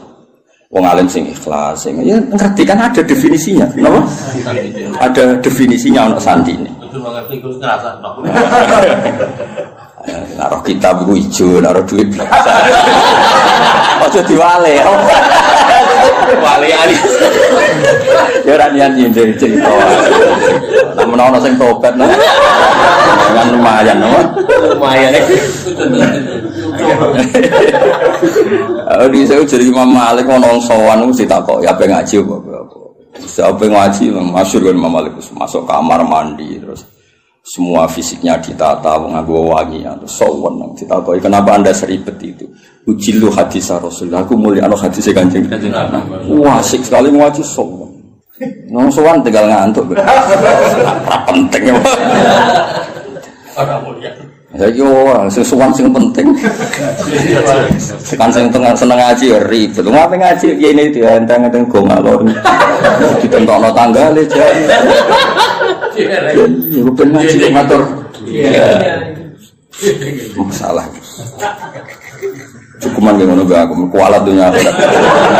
Wong alim sing ikhlas, sing ya ngerti kan ada definisinya, kenapa? Ada definisinya untuk sandi ini. Itu mengerti terus ngerasa. Naruh kitab iku ijo, naruh duit biasa. Ojo diwale. Wale ali. Ya ora niat nyindir cerita. Namun ana sing tobat nah. Kan lumayan, no? Lumayan. Di saya jadi Imam Malik ngomong sowan mesti takok ya pengen ngaji apa. Siapa ngaji masyhur kan Imam Malik masuk kamar mandi terus semua fisiknya ditata nganggo wangi terus sowan ditakoki kenapa Anda seribet itu. Ujilu hadis Rasulullah aku mulia anu hadis Kanjeng Nabi. Wah asik sekali ngaji sowan. Nang sowan tinggal ngantuk. Ora penting ya. Ora mulia. Ya yo sesuatu sing penting. Kan sing seneng ngaji ya ribet. Ngapain ngaji ngene iki enteng-enteng go ngalor. Ditentokno tanggale jan. Ya ben ngaji ngatur. Masalah. Cukuman ngono gak aku kualat dunya akhirat.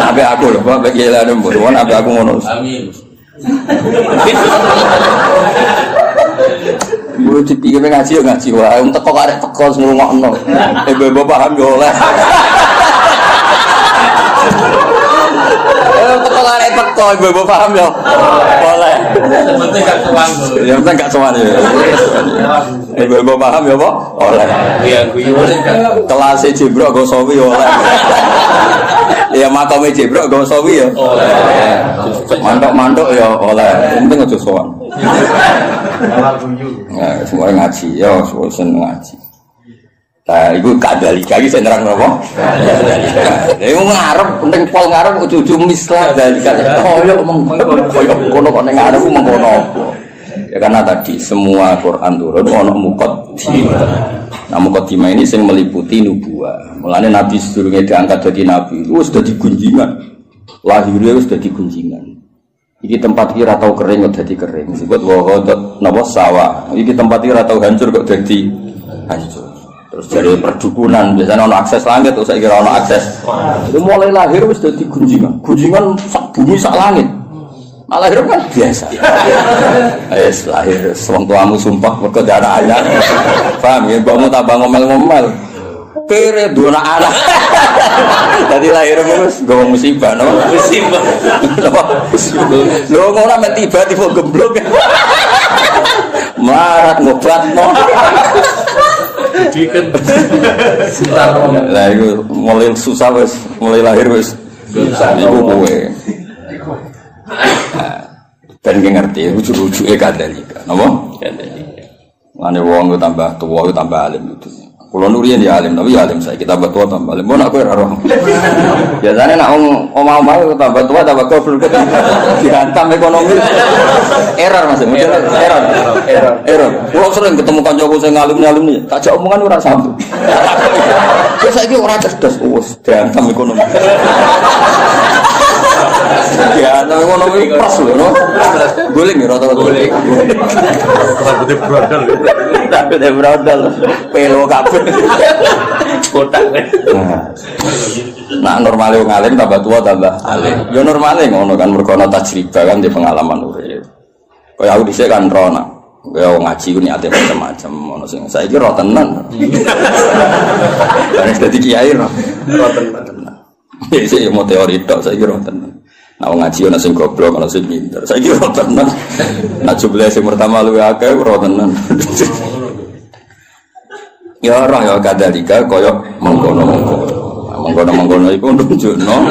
Ape aku lho Pak bekilane mbok ape aku ngono. Amin. Guru dipikir ngaji ya ngaji wae, teko karek teko ngrungokno. Ibu paham yo oleh. Teko karek teko ibu paham yo. Oleh. Penting gak sowan. Ya penting gak sowan ya. Ibu paham ya, Pak? Oleh. Iya guyu. Kelas Jibril go sawi oleh. Ya makame Jibril go sawi ya. Oleh. Mantuk-mantuk ya oleh. Penting aja sowan. Nah, semua ngaji, ya, semua seneng ngaji. Nah, itu kadalika iki sing nerang napa? Iku ngarep penting pol ngarep ujug-ujug mislah dalika. Koyo koyo kok ning ngarep mengkono apa. Ya karena tadi semua Quran turun ono muqaddimah. Nah, muqaddimah ini sing meliputi nubuwah. Mulane Nabi sedurunge diangkat dadi nabi, wis dadi gunjingan. Lahirnya wis dadi gunjingan. Iki tempat iki ra tau kering kok dadi kering. Disebut wa napa sawah. Iki tempat iki ra tau hancur kok dadi hancur. Terus dari perdukunan biasanya ono akses langit terus saya kira ono akses. Itu mulai lahir wis dadi gunjingan. Gunjingan sak bumi sak langit. Malah lahir kan biasa. Wis lahir wong tuamu sumpah mergo darah anak. Paham ya, mbokmu tambah ngomel-ngomel. Kere dona anak. Tadi lahir terus gawe musibah no. Musibah. Lho ngono men tiba-tiba gemblok. Marat ngobatno. Jadi kan lah itu mulai susah wis, mulai lahir wis. Iku kowe. Ben ngerti ujug-ujuge kadalika. Napa? Kadalika. Mane wong tambah tuwa tambah alim itu. Kulo nurian ya alim, tapi ya alim saya kita tambah tua tambah alim. Mau nak kowe ora roh. Biasane nak omah-omah tambah tua tambah goblok dihantam ekonomi. Error Mas, error. Kulo sering ketemu kancaku sing alim-alim ni, tak jak omongan ora sambung. Terus saiki ora cerdas, wis dihantam ekonomi. Ya, nang ekonomi pas lho, no. Guling ya rata-rata guling. rambutnya brodol. Rambutnya brodol. Pelo kabeh. Kotak. Nah, normale wong alim tambah tua tambah alim. Ya normale ngono kan mergo ana tajribah kan di pengalaman urip. Kaya aku dhisik kan rono. Kaya wong ngaji ku niate macam-macam ono sing saiki ro tenan. Kan dadi kiai ro tenan. Iki yo mau teori tok saiki ro tenan. Nah ngaji ana sing goblok ana sing pinter. Saiki ro tenan. Nah jumlah sing pertama luwih akeh ro tenan. Ya ora ya kadalika kaya mengkono iku nunjukno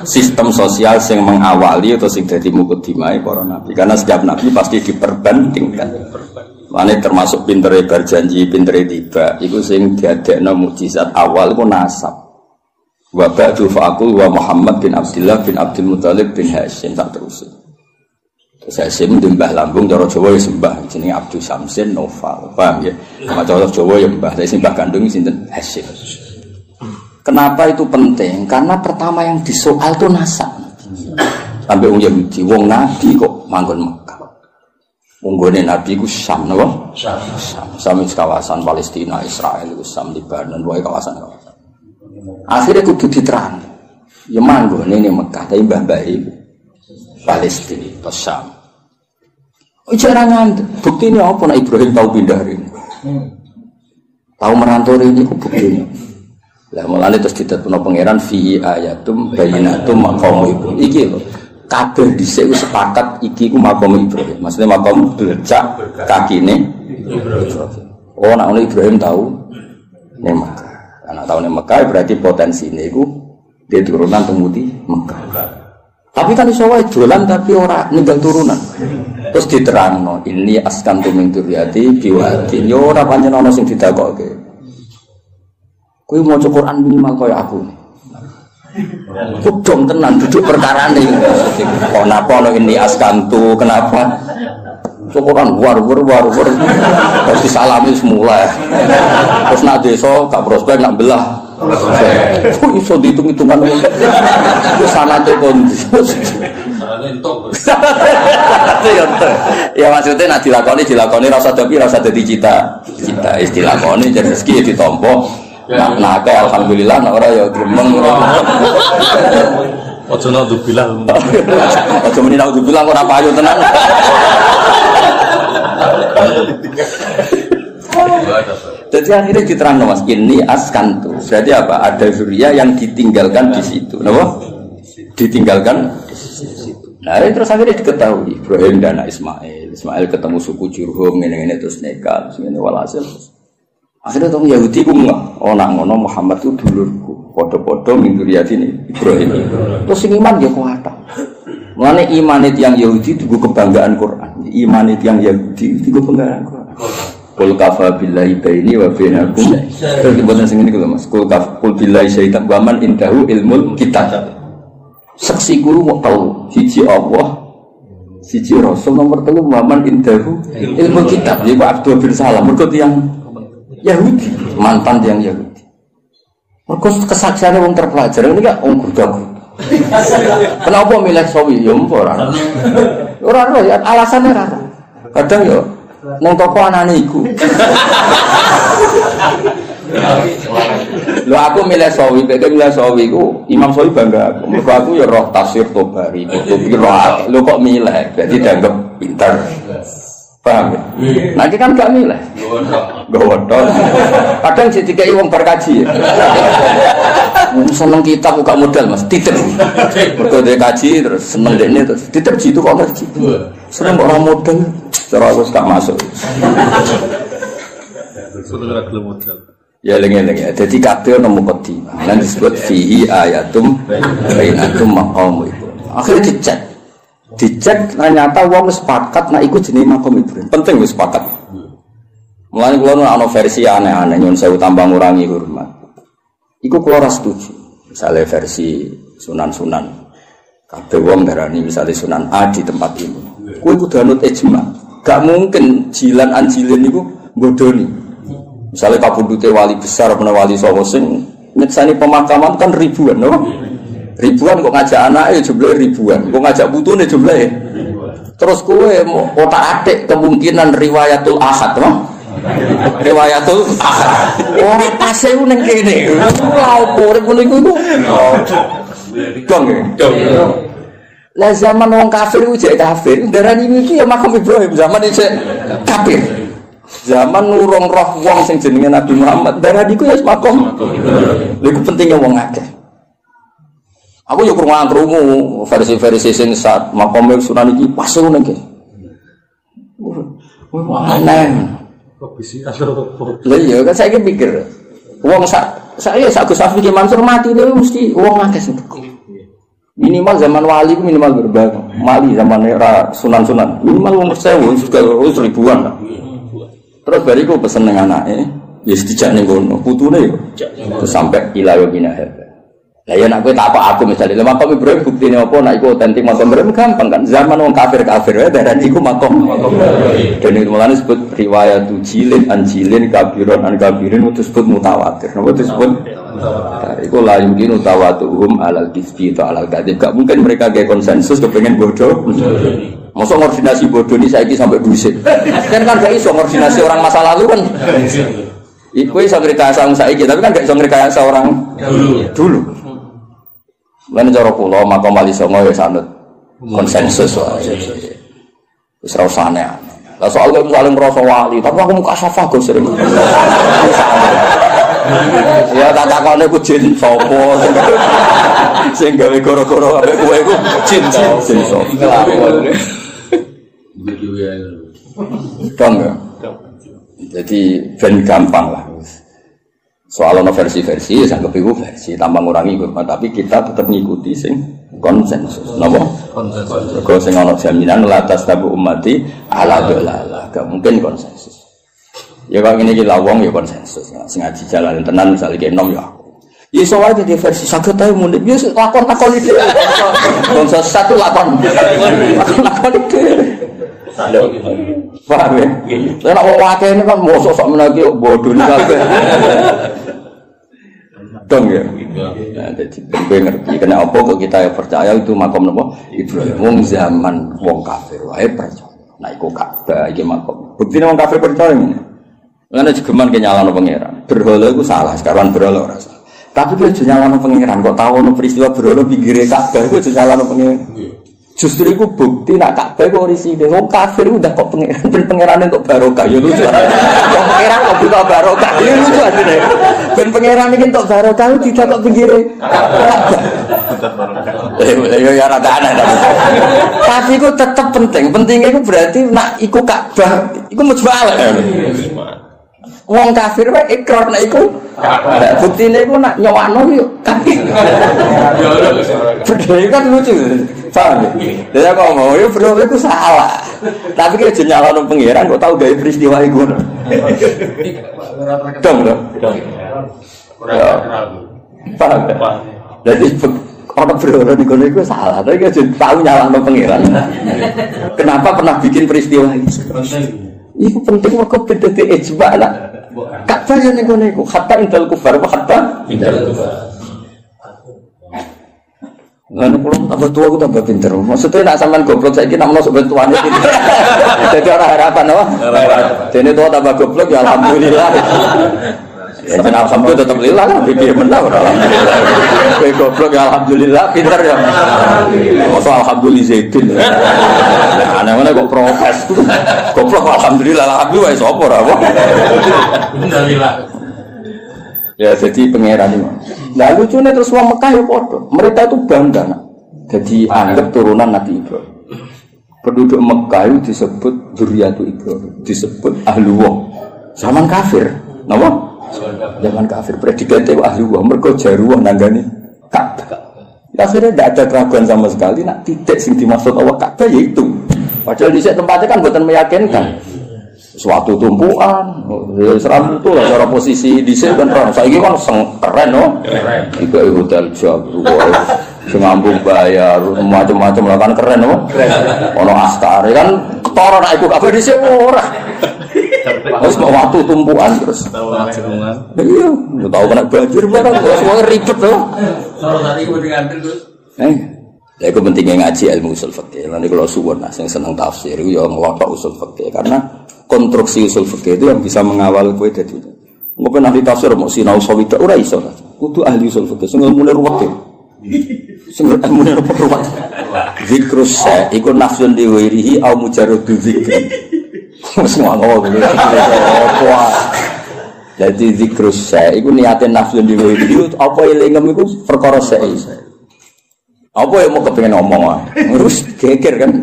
sistem sosial sing mengawali atau sing dadi mukadimah para nabi. Karena setiap nabi pasti diperbandingkan. Mane termasuk pintere berjanji, pintere tiba. Iku sing diadekno mukjizat awal iku nasab. Wa ba'du fa'aqul wa Muhammad bin Abdullah bin Abdul Muthalib bin Hashim tak terus. Terus Hashim mbah lambung cara Jawa ya sembah jenenge Abdul Samsin Noval. Paham ya? Sama cara Jawa ya mbah, tapi sing mbah kandung sinten Hashim. Kenapa itu penting? Karena pertama yang disoal itu nasab. Sampai wong Yahudi, wong Nabi kok manggon Mekah. Wong gone Nabi ku Syam napa? Syam kawasan Palestina, Israel iku Syam Lebanon, wae kawasan-kawasan. Akhirnya kudu diterang. Ya manggone ning Mekah, tapi mbah-mbah iku Palestina, ke Syam. Jangan buktinya apa nak Ibrahim tahu pindah hari ini? Tahu merantau ini ku buktinya. Lah mulane terus ditetepno pangeran fi ayatum bayyinatum maqam Ibrahim. Iki lho. Kabeh dhisik wis sepakat iki ku maqam Ibrahim. Maksudnya maqam belecak kakine Ibrahim. Oh nak Ibrahim tahu ning Mekah. Karena tahu ning Mekah berarti potensine iku dia turunan temuti Mekah. Tapi kan iso wae dolan tapi ora ninggal turunan. Terus diterangno ini askantu min dzurriyyati biwadin. Yo ora pancen ana sing didakoke. Kowe maca Quran minimal kaya aku. Kudong tenan duduk perkarane. Kenapa ono ini askantu? Kenapa? Quran war. Terus disalami semula. Terus nak desa gak prospek nak belah. Kok iso dihitung-hitungan wis sanate kondi. Ya maksudnya nak dilakoni rasa dadi cita. Istilakoni jadi rezeki ditampa. Nah, alhamdulillah nak ora ya gremeng. Ojo nak bilang. Ojo muni nak bilang ora payu tenan. Jadi akhirnya diterangno Mas, ini askantu. Berarti apa? Ada zuriya yang ditinggalkan di situ. Napa? Ditinggalkan di situ. Nah, terus akhirnya diketahui Ibrahim dan Ismail. Ismail ketemu suku Jurhum ngene-ngene terus nikah, terus ngene walhasil. Akhirnya tong Yahudi ku nak ngono Muhammad itu dulurku. Padha-padha min dzurriyyati Ibrahim. Terus sing iman ya kuat. Mulane iman yang Yahudi itu kebanggaan Quran. Iman yang Yahudi itu kebanggaan Quran. Qul kafa billahi baini wa bainakum. Terus dibuatan sing ngene lho Mas. Qul billahi syaitan wa man indahu ilmul kitab. Saksi guru mau tahu siji Allah, siji Rasul, nomor 3 wa man indahu ilmul kitab. Iku Abdul bin Salam mergo tiyang Yahudi, mantan tiyang Yahudi. Mergo kesaksiane wong terpelajar ini gak wong gurdaku. Kenapa milih sawi ya ora. Ora ya alasannya ora. Kadang yo nang toko anane iku. Lho aku milih Sawi, beda milih Sawi ku Imam Sawi bangga aku. Mergo aku ya roh tafsir Tobari, Qurtubi roh. Lho kok milih? Berarti dianggap pinter. Paham ya? Nanti kan gak milih. Gowodok. Kadang jadi kayak wong berkaji. Seneng kitab buka modal Mas, titip. Mergo dia kaji terus seneng dekne terus titip jitu kok ngaji. Seneng orang modal. Cara aku gak masuk. Sudah agak modal. Ya lengen ya. Jadi kabeh ono mukadimah. Lan disebut fihi ayatum bainatum maqam itu. Akhirnya dicek ternyata wong sepakat nak ikut jenis makom Ibrahim. Penting wis sepakat. Mulane kula ana versi aneh-aneh nyun sewu tambah ngurangi hormat. Iku kula ora setuju. Misale versi sunan-sunan. Kabeh wong darani misale Sunan A di tempat ini. Kuwi kudu anut ijma. Gak mungkin jilan anjilin niku bodoni. Misale kapundhute wali besar apa wali songo sing nyeksani pemakaman kan ribuan, no? Ribuan kok ngajak anake jumlahe ribuan, kok ngajak putune jumlahe. Terus kowe otak-atik kemungkinan riwayatul ahad, no? Riwayatul ahad. Ora pase ning kene. Lha opo urip ngono iku? Dong. Lah zaman wong kafir ku jek kafir, darani iki ya makam Ibrahim zaman iki kafir. Zaman nurung roh wong sing jenenge Nabi Muhammad, darani ku ya makam. Lha iku pentinge wong akeh. Aku yo krungu versi-versi sing saat makam Sunan iki pas ngono iki. Aneh. Kok bisa asal Lah iya kan saya pikir wong saya Gus Safi Ki Mansur mati ini mesti wong akeh sing minimal zaman wali itu minimal berbagi mali zaman era sunan-sunan minimal wong sewu wis ribuan lah. Terus bariku pesen dengan anake wis dijak ning kono putune yo terus sampai ila yogina hada. Lah ya nek kowe tak aku misale lha makam Ibrahim buktine apa nek iku otentik makam Ibrahim gampang kan zaman wong kafir-kafir wae darani iku makam. Dene mulane disebut riwayat jilin an jilin kabiron an kabirin itu disebut mutawatir. Napa disebut mutawatir? Iku la yumkin tawatuhum alal kisbi atau alal kadhib. Gak mungkin mereka gawe konsensus kepengin bodoh. Masa koordinasi bodoh ini saiki sampai dusit. Kan gak iso koordinasi orang masa lalu kan. Iku iso ngrekayasa saiki tapi kan gak iso ngrekayasa orang dulu. Lan cara kula makam wali songo ya sanut konsensus wae. Wis ora usane. Lah soal kok saling ngrasa wali, tapi aku muka safah Gus sering. Ya tak takone ku jin sapa sing gawe goro-goro ambek kowe iku jin sapa. Dong ya. Jadi ben gampang lah. Soal ono versi-versi, ya sanggep iku versi tambah ngurangi hormat, tapi kita tetap ngikuti sing konsensus. Napa? Konsensus. Kok sing ono jaminan la tastabu ummati ala dalalah, gak mungkin konsensus. Ya kok ngene iki lawong ya konsensus. Sing ngaji jalan tenan misale ki enom ya aku. Ya iso wae di versi saged ae mundhik ya lakon-lakon iki. Konsensus satu lakon. Lakon iki. Paham ya? Saya nak bawa wakil ini kan mosok sok menagi bodoh ni kabeh. Dong ya. Nah, jadi gue ngerti. Kena apa kok kita yang percaya itu makam nopo Ibrahim. Wong zaman wong kafir wae percaya. Nah, iku Ka'bah iki makam. Buktine wong kafir percaya ngene. Ngene jegeman ke nyalano pangeran. Berhala iku salah, sekarang berhala ora salah. Tapi kowe aja nyalano pangeran kok tau ono peristiwa berhala pinggire Ka'bah iku aja nyalano pangeran. Justru itu bukti nak Ka'bah kok risine wong kafir udah kok pangeran untuk barokah ya lucu. Wong pangeran kok butuh barokah ya lucu asline. Ben pangeran iki untuk barokah tidak kok pinggire Ka'bah. Ya rada aneh tapi itu tetap penting. Pentingnya itu berarti nak iku Ka'bah iku mujmalah. Wong kafir wae ikrar nek iku. Buktine iku nak nyowano yo kafir. Bedhe kan lucu. Paham ya? Lah kok mau yo bro iku salah. Tapi ki aja nyalano pangeran kok tau gawe peristiwa iku. Dong. Ora terlalu. Paham. Jadi orang bro niku salah. Tapi aja tau nyalano pangeran. Kenapa pernah bikin peristiwa itu? Iku penting kok beda te ijma lah. Ka'bah yang niku hatta indal kufar apa hatta indal kufar. Lan kula tambah tua aku tambah pinter. Maksudnya nak sampean goblok saiki nak masuk bentuane iki. Jadi ora harapan apa? Dene tua tambah goblok ya alhamdulillah. Ya alhamdulillah tetap lillah lah, bibi menang alhamdulillah. Kowe goblok ya alhamdulillah, pinter ya. Masa alhamdulillah zaitun. Aneh-aneh kok protes. Goblok alhamdulillah sapa ora apa. Alhamdulillah. Ya jadi pangeran itu. Nah lucunya terus wong Mekah ya padha. Mereka itu bangga nak. Jadi anggap turunan Nabi Ibrahim. Penduduk Mekah itu disebut dzurriyyatu Ibrahim, disebut ahluwah. Zaman kafir, napa? Zaman kafir predikate ahluwah, mergo jaruwah nanggani Ka'bah. Akhirnya tidak ada keraguan sama sekali nak titik sing dimaksud Allah Ka'bah yaitu. Padahal di tempatnya kan bukan meyakinkan. Suatu tumpuan, seram itu lah cara posisi di sini kan orang. Saya ini kan keren, no? Tiga hotel Jawa, sengambung bayar, macam-macam lah kan keren, no? Ono Astari kan ketoran aku kafe di sini orang. Terus mau waktu tumpuan terus. Iya, nggak tahu kena banjir, mereka semua ribet, no? Kalau tadi gue diganti terus. Ya itu pentingnya ngaji ilmu usul fikih. Nanti kalau suwon yang senang tafsir, itu yang ngelotok usul fikih karena konstruksi usul fikih itu yang bisa mengawal kue dari itu. Mungkin ahli tafsir mau sinau sawidak ora iso. Kudu ahli usul fikih sing ilmune ruwet. Sing ilmune ruwet. Zikrus sa iku nafsun diwirihi au mujarradu zikri. Semua ngono gitu. Jadi zikrus sa iku niate nafsun diwirihi apa elingem iku perkara sa. Apa yang mau kepengen ngomong ngurus geger kan?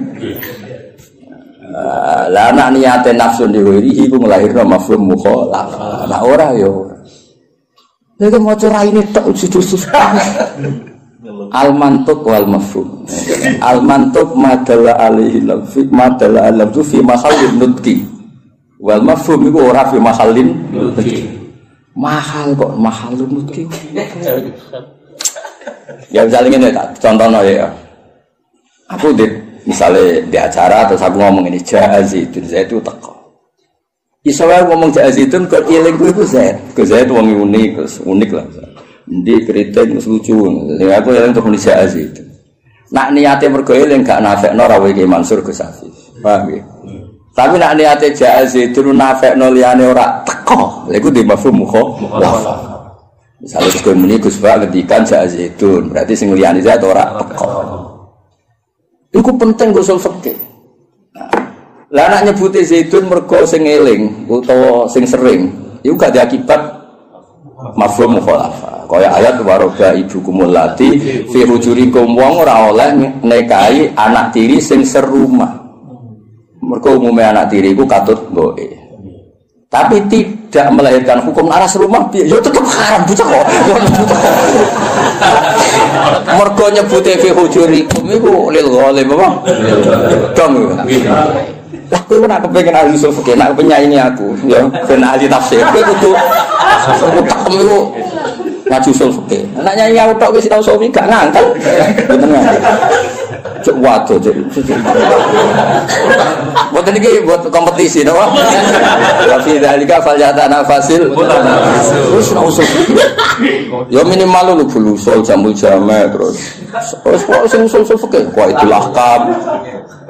Lah anak niate nafsun diwirihi iku nglahirno mafhum mukhalafah. Lah ora yo. Lha maca raine tok judul al-mantuq wal mafhum. Al-mantuq madalla alaihi lafzi madalla alafzu fi mahallin nutqi. Wal mafhum iku ora fi mahallin nutqi. Mahal kok mahallun nutqi. Ya misalnya ini contohnya ya. Aku misalnya di acara terus aku ngomong ini Zaitun teko. Isowah ngomong Zaitun kok iling ku iku Zaid. Ke Zaid wong unik lah. Ndi kritik lucu. Sing aku eling terus Indonesia Zaitun. Nak niate mergo eling gak nafekno ra Ki Mansur Gus Hafiz. Paham ya? Tapi nak niate Zaitun nafekno liyane ora teko. Lha iku di mafhum mukhalafah. Misalnya Gus Muni Gus Pak ngendikan Zaitun, berarti sing liyane Zaid ora teko. Iku penting usul fikih. Lah nek nyebuti Zaitun mergo sing eling utawa sing sering, iku gak ada akibat mafhum mukhalafah. Kaya ayat waroga ibukumul lati fi hujurikum wong ora oleh nikahi anak tiri sing serumah. Mergo umume anak tiri iku katut mboke. Tapi tidak melahirkan hukum aras rumah ya tetap haram buta kok. Mergo nyebute fi hujurikum iku lil ghalim apa? Dong. Lah kowe ora kepengin ahli usul fikih, nek penyanyi aku ya ben ahli tafsir. Kowe kudu utekmu iku ngaji usul fikih. Nek nyanyi aku tok wis tau suwi gak ngangkat. Mboten ngangkat. Cuk waduh cuk. Mboten iki buat kompetisi to. Tapi dalika faljatana fasil. Terus usul. Ya minimal lu bulu usul jamul jame terus. Terus sing usul fikih kok itulah kam.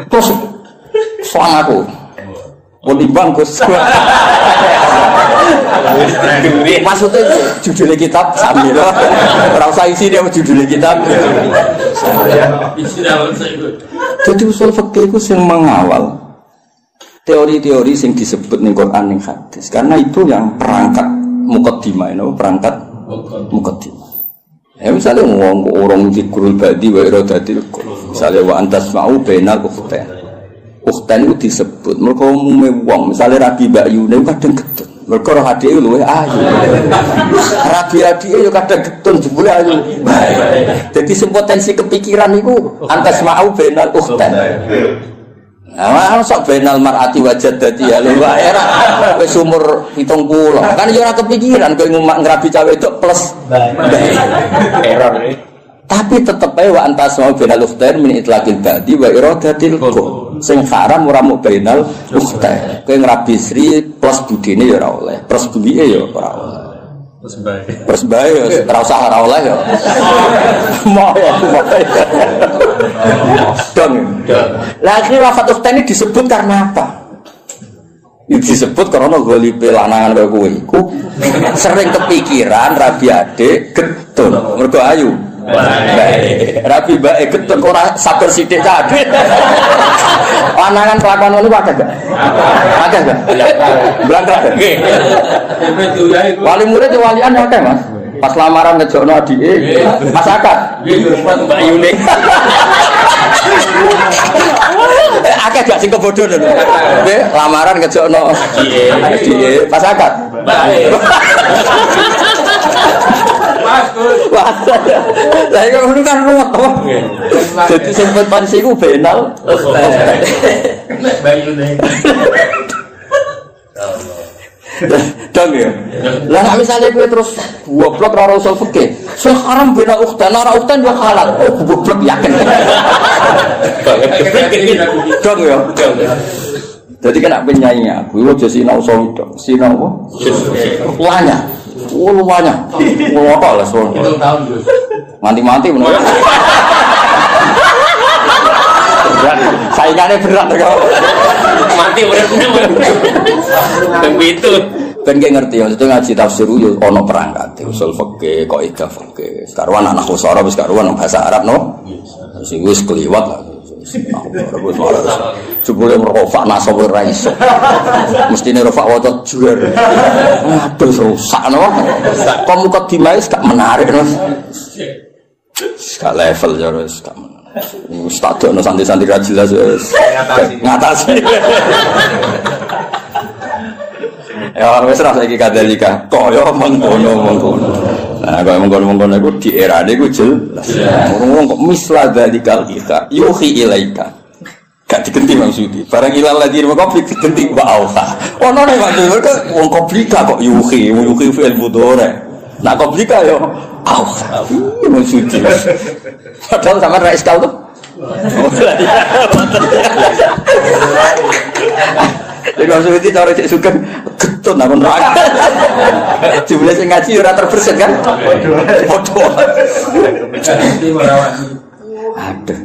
Terus soal aku. Pun timbang Gus. Maksudnya judulnya kitab sambil ora usah isi dia judulnya kitab. Jadi usul fikih itu yang mengawal teori-teori yang disebut ning Quran ning hadis. Karena itu yang perangkat muqaddimah, perangkat muqaddimah. Ya misalnya orang zikrul badi wa iradatil qul. Misalnya wa antasma'u bainal ukhtain. Ukhtain itu disebut mergo umume wong, misalnya Rabi Bayu niku kadang getun. Mergo roh adike luwih ayu. Rabi adike yo kadang getun jebule ayu. Jadi sing potensi kepikiran niku antasma'u bainal ukhtain. Nah, sok benal mar'ati wajad dadi ya lho era wis umur 70. Kan yo ora kepikiran kowe ngrabi cawe wedok plus error. Tapi tetep ae wa antas mau benal ukhtain min itlaqil badi wa iradatil qul. Sing haram ora mung benal ukhtain. Kowe ngrabi sri plus budine ya ora oleh, plus duwike ya ora oleh. Terus bae ora usah ora oleh ya. Mau ya. Dong. Lah akhirnya lafaz ukhtain ini disebut karena apa? Disebut karena golipe lanangan kaya kowe iku sering kepikiran rabi adik getun mergo ayu. Rabi bae getun ora sabar sithik tadi. Lanangan kelakuan ngono akeh gak? Akeh gak? Blangkrak. Nggih. Wali murid walian akeh, Mas. Pas lamaran ngejokno adike, Mas akad. Nggih, Mbak Yuni. Akeh gak sing kebodoh lho. Nggih, lamaran ngejokno adike, pas akad. Wah, saya ngono kan ruwet to. Dadi sempat pansi ku benal. Bayune. Dong ya. Lah nek misale kowe terus goblok ora usul fikih. Sekarang bena ukhtan, ora ukhtan yo halal. Oh, goblok yakin. Dong ya. Jadi kena penyanyi aku aja sinau sono tok. Sinau apa? Luanya. Oh, luanya. Ngopo lah sono. 7 tahun, Gus. Mati-mati menurut. Saingannya berat kok. Mati berat. Begitu. Ben ki ngerti ya, itu ngaji tafsir yo ana perangkat usul fikih, kaidah fikih. Karuan anak usara wis karuan bahasa Arab no. Wis kliwat lah. Jebule merofak nasab ora iso. Mestine rofak waca juar. Aduh rusak no. Kok mukadimah wis gak menarik no. Gak level ya wis gak menarik. Wis tak dono santri-santri ra jelas wis. Ngatasi. Ya wis ra saiki kadalika. Kaya mengkono-mengkono. Nah, kaya mengkono-mengkono iku di erane iku jelas. Wong kok misla dalikal kita yuhi ilaika. Gak digenti maksudi. Barang ilal ladhi kok digenti wa auha. Ono nek maksud wong komplika kok yuhi fil mudhari. Nah komplika yo auha. Maksudi. Padahal sama ra iskal tuh. Jadi maksudnya itu cara cek suka getun aku neraka. Jumlah sing ngaji ora terbersit kan? Foto. Aduh.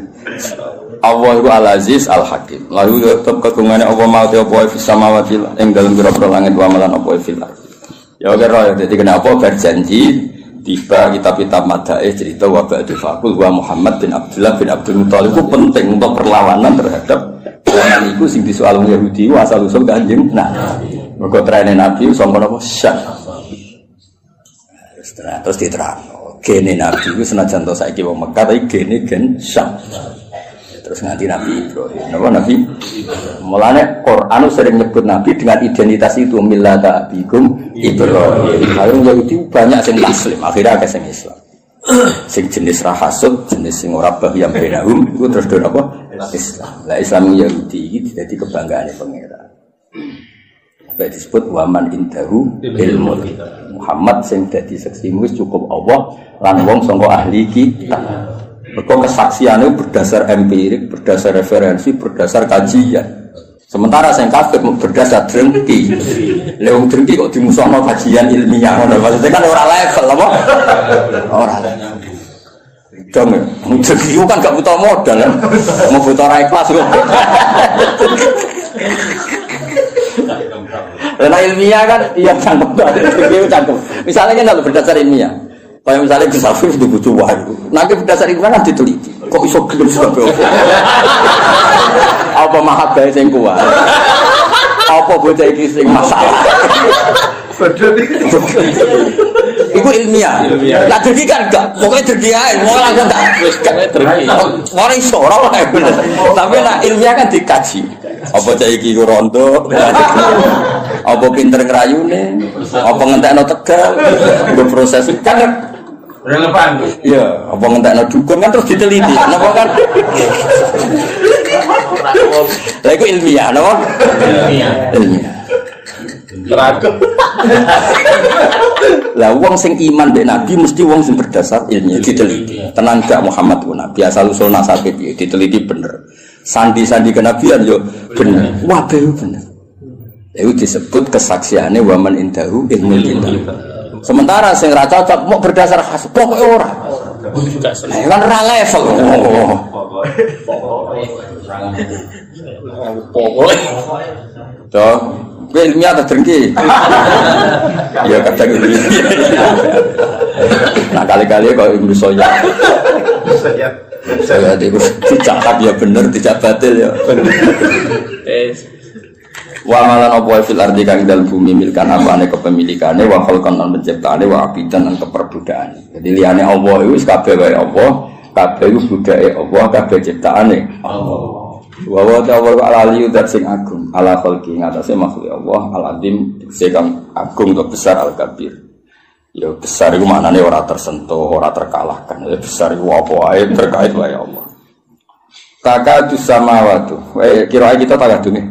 Allah itu Al-Aziz Al-Hakim. Lalu tetap kegungannya Allah ma'ati apa fis samawati ing dalem pira-pira langit wa malan apa fil ardh. Ya kira jadi kenapa berjanji tiba kitab-kitab madaih cerita wa ba'du faqul wa Muhammad bin Abdullah bin Abdul Muthalib itu penting untuk perlawanan terhadap orang itu sing disoal Yahudi asal usul Kanjeng Nabi. Mergo trene Nabi sangka napa syak. Terus diterangno. Gene Nabi itu senajan to saiki wong Mekah tapi gene gen syak. Terus nganti Nabi Ibrahim. Napa Nabi? Mulane Quran sering nyebut Nabi dengan identitas itu millata abikum Ibrahim. Kalau Yahudi banyak sing muslim, akhirnya akeh sing Islam. Sing jenis rahasud, jenis sing ora bahyam benahum iku terus do apa? Islam. Lah Islam Yahudi iki dadi kebanggaane pangeran. Sampai disebut waman indahu ilmu. Muhammad sing dadi saksimu wis cukup Allah lan wong sangka ahli kitab. Mergo kesaksiannya berdasar empirik, berdasar referensi, berdasar kajian. Sementara sing kafir berdasar drengki. Lewung drengki kok dimusuhno kajian ilmiah ngono. Maksudnya kan ora level apa? Ora. Dong, drengki kan gak butuh modal kan. Mau butuh ra ikhlas kok. Karena ilmiah kan iya cangkem. Cangkem. Misalnya kan kalau berdasar ilmiah. Kayak misalnya Gus Afif di bucu wahyu, nanti berdasar itu kan diteliti. Kok iso gelem sampai apa mahabbah sing kuat? Apa bocah iki sing masalah? Iku ilmiah. Lah dadi kan enggak, pokoke dadi ae, mau langsung tak wis gak dadi. Ora iso ora wae bener. Tapi nek ilmiah kan dikaji. Apa cah iki ku rondo? Apa pinter ngrayune? Apa ngentekno tegal? Nggo proses kan relevan. iya, apa ngentekno dukun kan terus diteliti. Napa kan? Lah iku ilmiah, napa? Ilmiah. Terakhir. Lah wong sing iman mbek Nabi mesti wong sing berdasar ilmiah diteliti. Tenan gak Muhammad ku Nabi asal usul nasabe piye diteliti bener. Sandi-sandi kenabian yo bener. Wah, bener. Itu disebut kesaksiannya waman indahu ilmu kitab. Sementara sing ra cocok mau berdasar khas pokoke ora. Kan ra level. Pokoke. Kowe ilmiah ta drengki. Ya kadang ini. Nah kali-kali kok Ibnu Soya. Saya itu dicatat ya bener, tidak batil ya. Wa malan apa fil ardi kang dalem bumi milkan apane kepemilikane wa khalqan lan penciptaane wa abidan lan keperbudakane. Jadi liyane Allah iku wis kabeh wae Allah, kabeh iku budake Allah, kabeh ciptaane Allah. Wa wa ta'ala aliyu dat sing agung ala khalqi ngatasé makhluk Allah al-azim sing agung atau besar al-kabir. Ya besar iku maknane ora tersentuh, ora terkalahkan. Ya besar iku apa wae terkait wae Allah. Takadu samawatu. Kira kita takadu nih.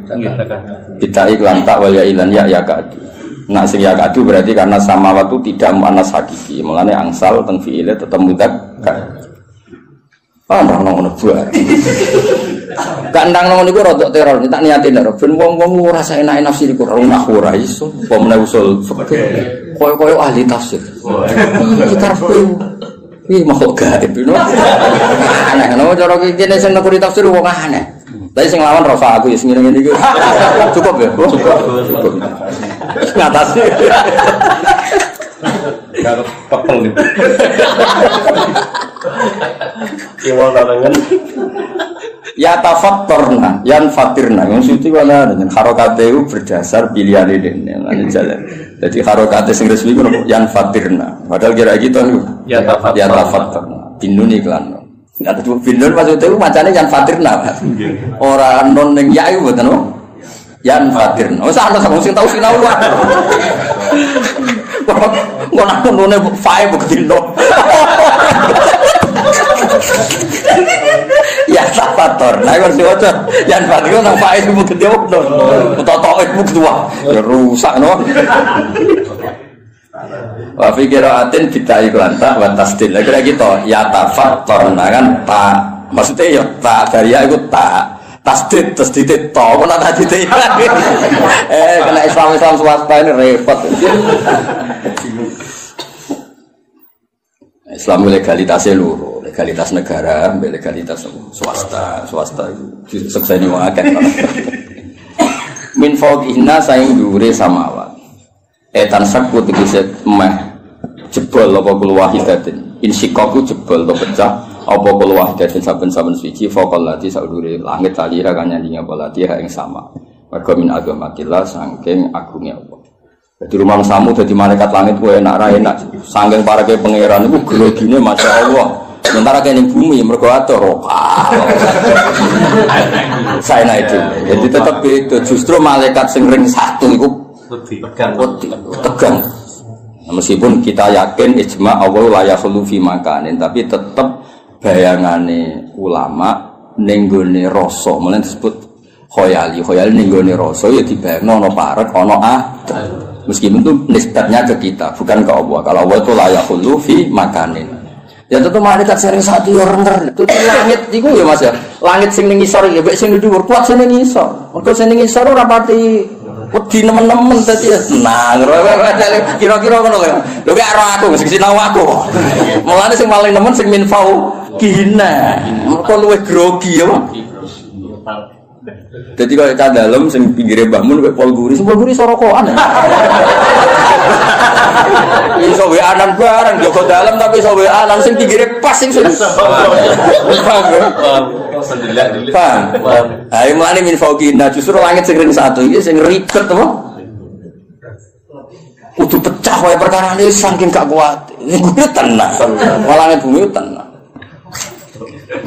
Kita iklan tak wal ya ilan ya kadu. Nak sing ya kadu berarti karena samawatu tidak muannas hakiki. Mulane angsal teng fiile tetep mudzakkar. Ndang ngono buat. Kandang ngono niku rodok teror, tak niatin nek ben wong-wong ora saenake nafsi iku ora iso. Apa meneh usul koyo-koyo ahli tafsir. Iki karepku. Ih makhluk gaib itu aneh, no cara kene sing nekuri tafsir wong aneh. Tapi sing lawan Rafa aku ya sing ngene iki. Cukup ya? Cukup. Ngatasi. Enggak pepel gitu. Iwal tangan. Ya tafakkarna, yan fatirna. Yang suci wala dengan harokate itu berdasar pilihan ini. Jalan. Jadi harokate sing resmi ku yan fatirna. Padahal kira gitu niku. Ya tafakkarna. Binun iklan. Ada tuh binun maksudnya itu macane yan fatirna. Ora non ning ya iku mboten no. Yan fatirna. Wis ana sing tau sinau wae. Kok nak nune fae buktindo. Ya sapator, nah harus diwajar. Yang pasti kan apa itu mungkin dia udah, totok itu mungkin dua, ya rusak no. Wa fikiraatin kita iklan tak batas til. Kira gitu, ya tafator, nah kan tak, maksudnya ya tak dari ya itu tak. Tasdid to, mana tadi itu? Kena Islam swasta ini repot. Islam legalitasnya luruh, legalitas negara, legalitas swasta itu sekseni wae. Min fawqihna saing dhuwure samawat. Etan sakku tegese meh jebol apa kul wahidatin. Insikaku jebol to pecah apa kul wahidatin saben-saben suci faqal lati saudure langit salira kan nyandinge apa lati ing sama. Mergo min agamatillah saking agunge Allah. Jadi rumah samu jadi malaikat langit gue enak ra enak. Saking parake pangeran iku grogine masyaallah. Sementara kene bumi mergo atur. Saya naik itu. Jadi tetap itu justru malaikat sing ring satu iku tegang. Nah, meskipun kita yakin ijma Allah la yakhlu fi makanin, tapi tetap bayangane ulama ning gone rasa, mulane disebut khoyali ning gone rasa ya dibayangno ana parek ana adem. Meskipun itu nisbatnya ke kita, bukan ke Allah. Kalau Allah itu layak hulu fi makanin. Ya tentu malaikat sering satu orang itu langit itu ya mas ya. Langit sing ngisor ya, baik sing dhuwur kuat sing ngisor. Mergo sing ngisor ora pati wedi nemen-nemen tadi. Nah, kira-kira ngono lho. Lho gak ora aku, sing sinau aku. Mulane sing paling nemen sing minfau kihina. Mergo luwih grogi ya. Jadi kalau kita dalam sing pinggire Mbah Mun kowe pol guri sorokokan. Iso weanan bareng Joko dalam tapi iso weanan sing pinggire pas sing paham. Ayo mlane min fauqina justru langit sing ring satu iki sing ribet to. Kudu pecah wae perkarane saking gak kuat. Iku tenang. Walane bumi tenang.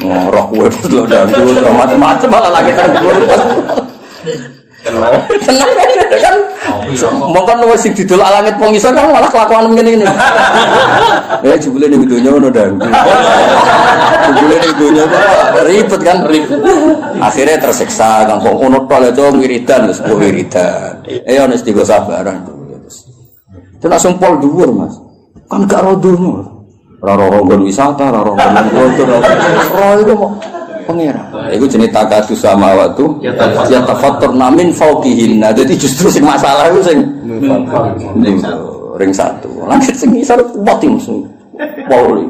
Roh gue betul dan dulu macam-macam malah lagi tenang kan mungkin lu sih didol langit pengisor kan malah kelakuan begini ya jebule ning donya ngono dan jebule ning donya ribet kan akhirnya tersiksa kan kok ono tole to wiridan wis wiridan ono istigo sabaran itu langsung pol dhuwur Mas kan gak rodono raro-raro wisata, raro-raro kultur, raro itu mau pengira. Itu jenis takadus sama waktu. Ya tafatur namin fauqihinna. Jadi justru sing masalah itu sing ring satu. Langit sing isar mati musuh. Pauli.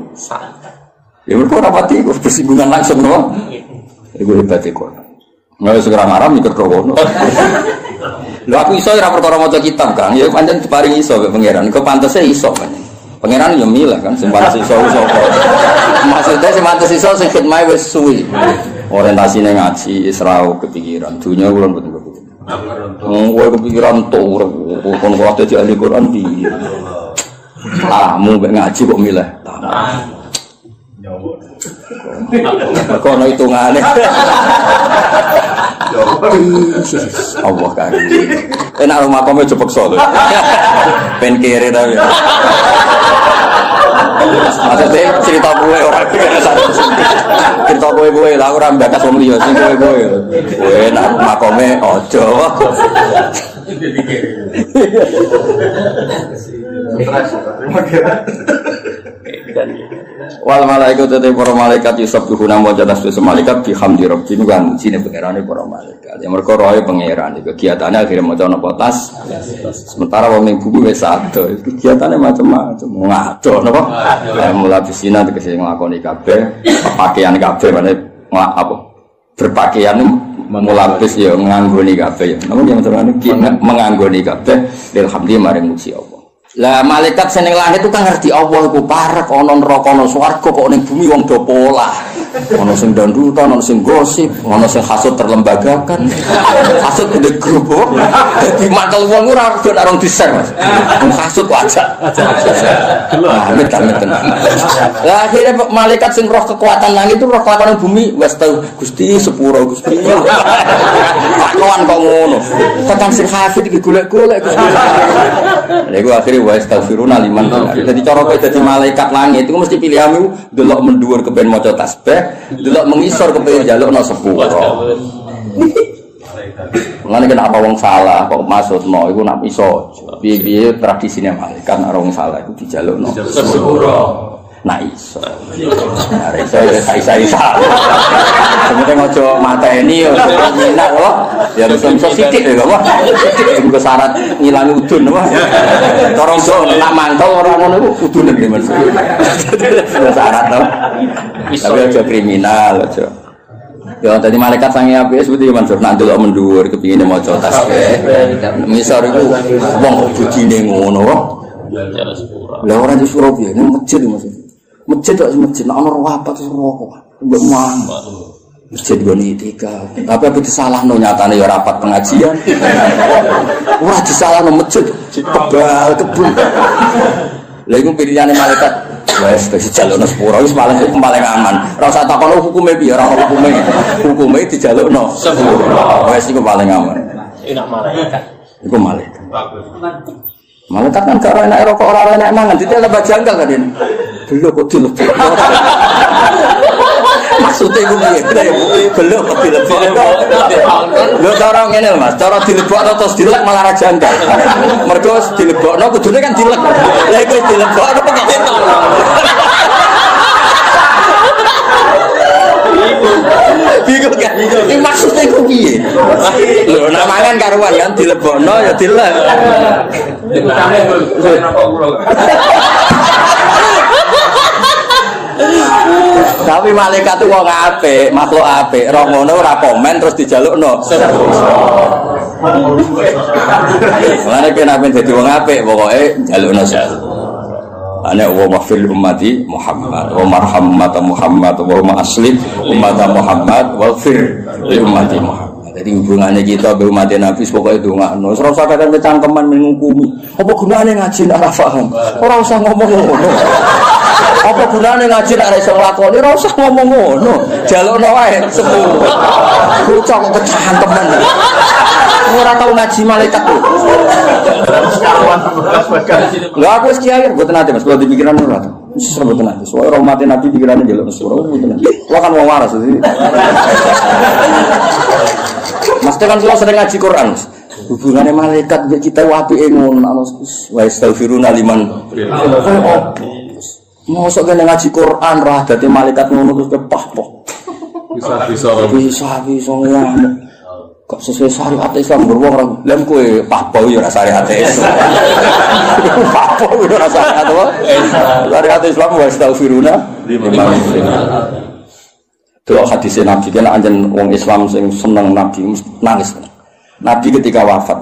Ya mereka rapati itu bersinggungan langsung no. Itu hebat itu. Nggak segera marah mikir krono. Lho aku iso ora perkara maca kitab, Kang. Ya pancen diparingi iso kok pangeran. Kok pantese iso kan. Pangeran yo milih kan sing pantes iso sapa. Maksudnya sing pantes iso sing khidmah wis suwi. Orientasine ngaji Israel kepikiran. Dunya kula mboten kepikiran. Kowe kepikiran to kon kok dadi ahli Quran piye. Tamu mek ngaji kok milih. Kok ono hitungane. Allah kan. Enak rumah kome jepekso lho. Ben kere ta. Maksudnya cerita gue orang cerita gue lah aku ora mbakas wong liya sing gue. Kowe enak rumah kome ojo. Wal malaikat te para malaikat yusabbihuna wa tasbih malaikat bihamdi rabbihim kan sine pangerane para malaikat. Ya mergo roe pangeran iki kegiatane akhire maca napa tas. Sementara wong ning bumi wis ado, kegiatane macam-macam. Ngado napa? Mulai bisina tegese nglakoni kabeh, pakaian kabeh meneh apa? Berpakaian mulabis ya nganggoni kabeh ya. Namun yang terane menganggoni kabeh alhamdulillah maring muji Allah. Lah malaikat seneng langit itu kan ngerti Allah iku parek ana neraka ana swarga kok ning bumi wong do pola. Ana sing dandutan, ana sing gosip, ana sing hasud terlembagakan. Hasud di grup. Dadi makel wong ora arung di-share, Mas. Hasud wajak. Amit tenan. Lah akhirnya malaikat sing roh kekuatan langit itu roh kekuatan bumi wis tau Gusti sepuro Gusti. Pakoan kok ngono. Tekan sing hafid iki golek-golek Gusti. Lha iku akhire wa astaghfiruna liman. Dadi cara kowe dadi malaikat langit itu mesti pilihanmu delok mendhuwur kepen maca tasbih, delok mengisor kepen njalukna sepuro. Mulane kena apa wong salah kok maksudno iku nak iso. Piye-piye tradisine malaikat nek wong salah iku dijalukno sepuro. Nah iso. Nah iso isa-isa. Sementing aja mateni yo enak lho. Ya iso sithik lho kok. Sithik engko syarat ngilangi udun apa. Cara iso nak mantau ora ngono iku udune iki Mas. Syarat to. Tapi aja kriminal aja. Ya tadi malaikat sange apik seperti Mansur nak delok mendhuwur kepingine maca tasbih. Misal iku wong bujine ngono. Lah ora di Surabaya ning masjid Mas. Masjid kok masjid nek ana rapat terus rokok. Mbok mang. Masjid gone etika. Tapi apa disalahno nyatane ya rapat pengajian. Ora disalahno masjid. Kebal kebun. Lha iku pilihane malaikat. Wes wis dijalukno sepuro wis paling aman. Ora usah takon hukume piye, ora hukume. Hukume dijalukno sepuro. Wes iku paling aman. Enak malaikat. Iku malaikat. Malaikat kan gak enak rokok ora enak mangan, dite lebah janggal kan ini. Belum kok dilebok. Maksudnya iku piye? Belum kok dilebok. Lho cara ngene lho Mas, cara dilebok terus dilek malah ra janggal. Mergo dilebokno kudune kan dilek. Lah iku dilebok apa kok ketok. Bingung kan? Ini maksudnya itu piye? Lho nak mangan karuan kan dilebokno ya dilek. Tapi malaikat itu wong apik, makhluk apik. Roh ngono ora komen terus dijalukno. Mulane kena ben dadi wong apik pokoke njalukno sak. Ana wa mafil ummati Muhammad wa marham umat Muhammad wa aslim umat Muhammad wa fir li ummati Muhammad. Jadi hubungannya kita be umat Nabi pokoke ndongakno. Ora usah kadang cangkeman mengukumi. Apa gunane ngaji ora paham? Ora usah ngomong ngono. Apa gunane ngaji nek ora iso nglakoni? Ora usah ngomong ngono. Jalukno wae sepuro. Bocah kok kecangkeman. Ora tau ngaji malaikat tuh. Lha aku wis kiai mboten nate Mas, kalau dipikiran ora. Wis mboten nate. Soale umat Nabi pikirane njaluk sepuro mboten. Kula kan wong waras iki. Mas kan kula sering ngaji Quran. Hubungannya malaikat kita apike ngono. Wa astaghfiruna liman. Mosok kene ngaji Quran ra dadi malaikat ngono terus kepah-pah. Bisa ngono. Kok sesuai syariat Islam beruang orang lem kue pakpau ya syariat Islam. Pakpau ya syariat apa? Syariat Islam wa astaghfiruna liman. Doa hadis Nabi kan anjen wong Islam sing seneng Nabi nangis. Nabi ketika wafat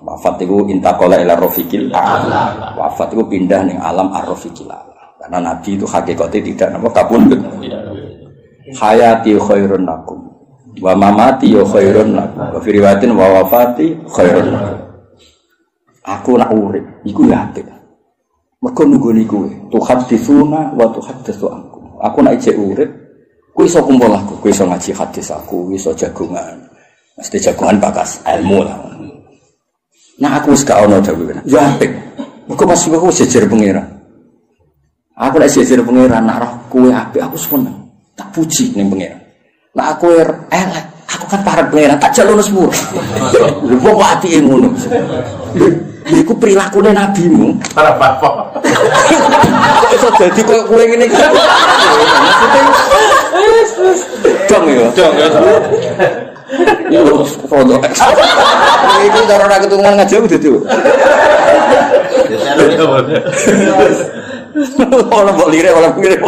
wafat itu intaqala ila rafiqil a'la. Wafat itu pindah ning alam ar-rafiqil a'la. Karena Nabi itu hakikatnya tidak napa kabundut. Hayati khairun lakum wa mamati ya khairun lakum. Wa fi riwayatin wa wafati khairun lakum. Aku nak urip iku ya apik. Mergo nunggoni kowe. Tuhaditsuna wa tuhaditsu aku. Aku nak ijek urip, kowe iso kumpul aku, kowe iso ngaji hadis aku, iso jagongan. Mesti jagongan bakas ilmu lah. Nah aku wis gak ono dawuh. Ya apik. Mergo pas aku jejer pangeran. Aku nek jejer pangeran nak roh kowe apik aku seneng. Tak puji ning pangeran. Nah aku elek, aku kan parek pangeran tak jalur sepur. Lho wong apike ngono. Iku prilakune nabimu. Para bapak. Kok iso dadi koyo kowe ngene iki. Dong ya. Dong ya. Yo foto. Iki cara ora ketungan ngaji aku dadi. Ora mbok lire ora ngene.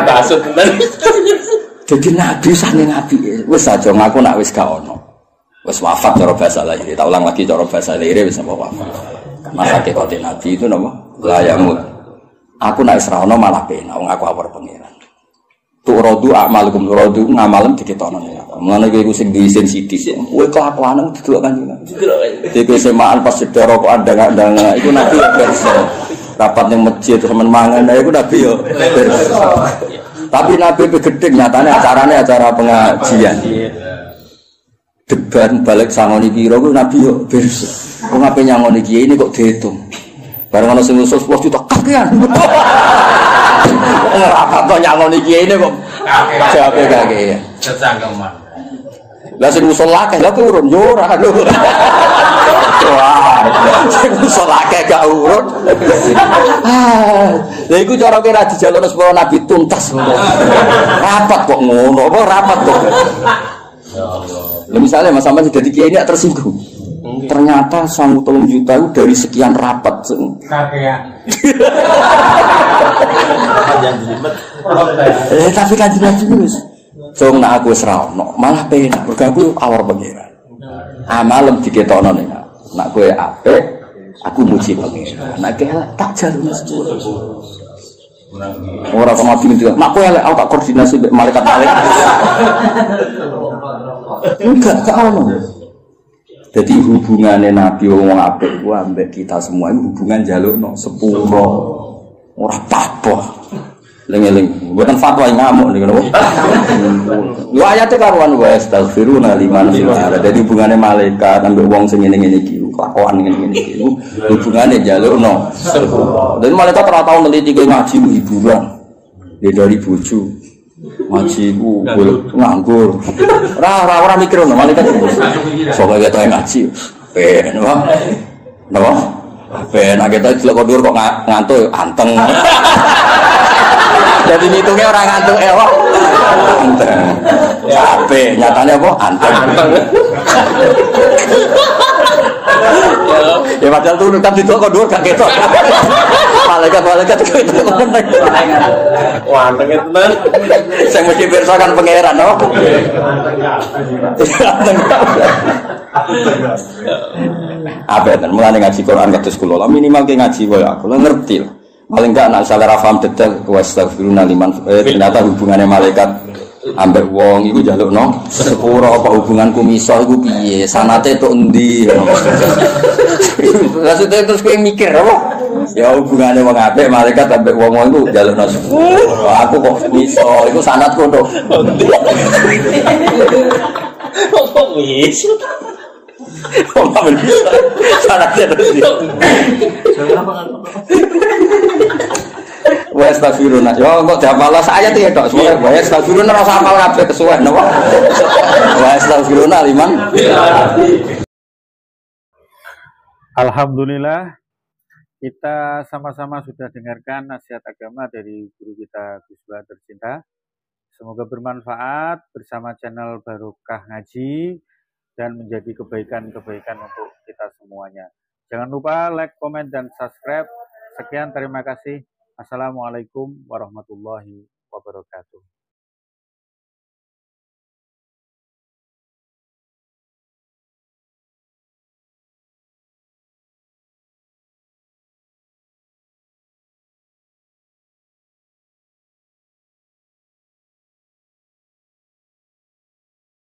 Kasut tenan. Dadi nabi saking apike. Wis aja ngaku nak wis gak ono. Wis wafat cara bahasa lahir. Tak ulang lagi cara bahasa lahir wis wafat. Masa kekote nabi itu napa? La yamut. Aku nek isra ono malah penak wong aku awar pangeran. Turodu amalukum turodu ngamalem diketono ya. Mulane kowe iku sing diisin sithik sik. Kowe kelakuanmu didelok kanjeng. Dhewe semaan pas sedaro kok andang-andang iku nabi versi. Rapat ning masjid temen mangan iku nabi yo. Tapi nabi gedhe nyatane acara pengajian. Deban balik sangoni piro ku nabi yo beres. Kok ngape nyangoni kiai ini kok diitung. Bareng ana sing usus wis ditok kakean. Ora kok nyangoni kiai ini kok jawabe kakean. Kecangkeman. Lah sing usul akeh lha turun yo ora lho. Wah, sing usul akeh gak urun. Lha iku cara kira dijalukno sepuro nabi tuntas. Rapat kok ngono, apa rapat kok. Ya Allah. Lah misalnya Mas Samad jadi kiai ini tersinggung. Ternyata 1,3 juta itu dari sekian rapat. Kakean. Tapi kan jelas wis. Jong nak aku wis ra ono, malah penak mergo aku awar pangeran. Malam diketokno ning. Nak kowe apik, aku muji pangeran. Nak elek tak jarune sepuro. Ora kok mati gitu. Nak kowe elek aku tak koordinasi mbek malaikat-malaikat. Enggak ono. Jadi hubungannya Nabi wong apik ku ambek kita semua itu hubungan jalukno sepuro. Ora apa-apa. Lengeling, buatan fatwa ngamuk nih kalau. Lu ayatnya karuan wa astaghfiruna liman fil ardi. Jadi hubungannya malaikat ambek wong sing ngene-ngene iki, kelakuan ngene-ngene iki. Hubungannya jalukno sepuro. Dan malaikat ora tau neliti kowe ngaji hiburan. Ya dari bojo. Ngaji ku nganggur. Ora mikir ngono malaikat. Soale ketok ngaji. Ben apa? Napa? Ben kita delok kondur kok ngantuk anteng. Jadi ngitungnya orang ngantuk kok. Anteng. Capek, nyatanya apa? Anteng. Ya padahal tuh kan didelok kondur gak ketok. Malaikat itu Wah, anteng tenan. Sing mesti pirsakan pangeran, no. Apa ten mulane ngaji Quran kados kula minimal ke ngaji wae aku ngerti. Paling enggak nek salah paham detail wastaghfiruna liman ternyata hubungannya malaikat ambek wong iku njalukno sepuro apa hubunganku miso iku piye sanate tok endi. Maksudnya terus kowe mikir apa? Ya hubungannya wong apik malaikat ambek wong iku njalukno sepuro. Aku kok miso iku sanatku tok. Kok miso? Oh, apa bisa? Sanatnya terus dia. Wa astaghfiruna. Yo kok diapalah saya tuh ya tok suwe. Wa astaghfiruna ora hafal kabeh kesuwen napa? Wa astaghfiruna liman. Alhamdulillah kita sama-sama sudah dengarkan nasihat agama dari guru kita Gus Bah tercinta. Semoga bermanfaat bersama channel Barokah Ngaji dan menjadi kebaikan-kebaikan untuk kita semuanya. Jangan lupa like, komen, dan subscribe. Sekian, terima kasih. Assalamualaikum warahmatullahi wabarakatuh.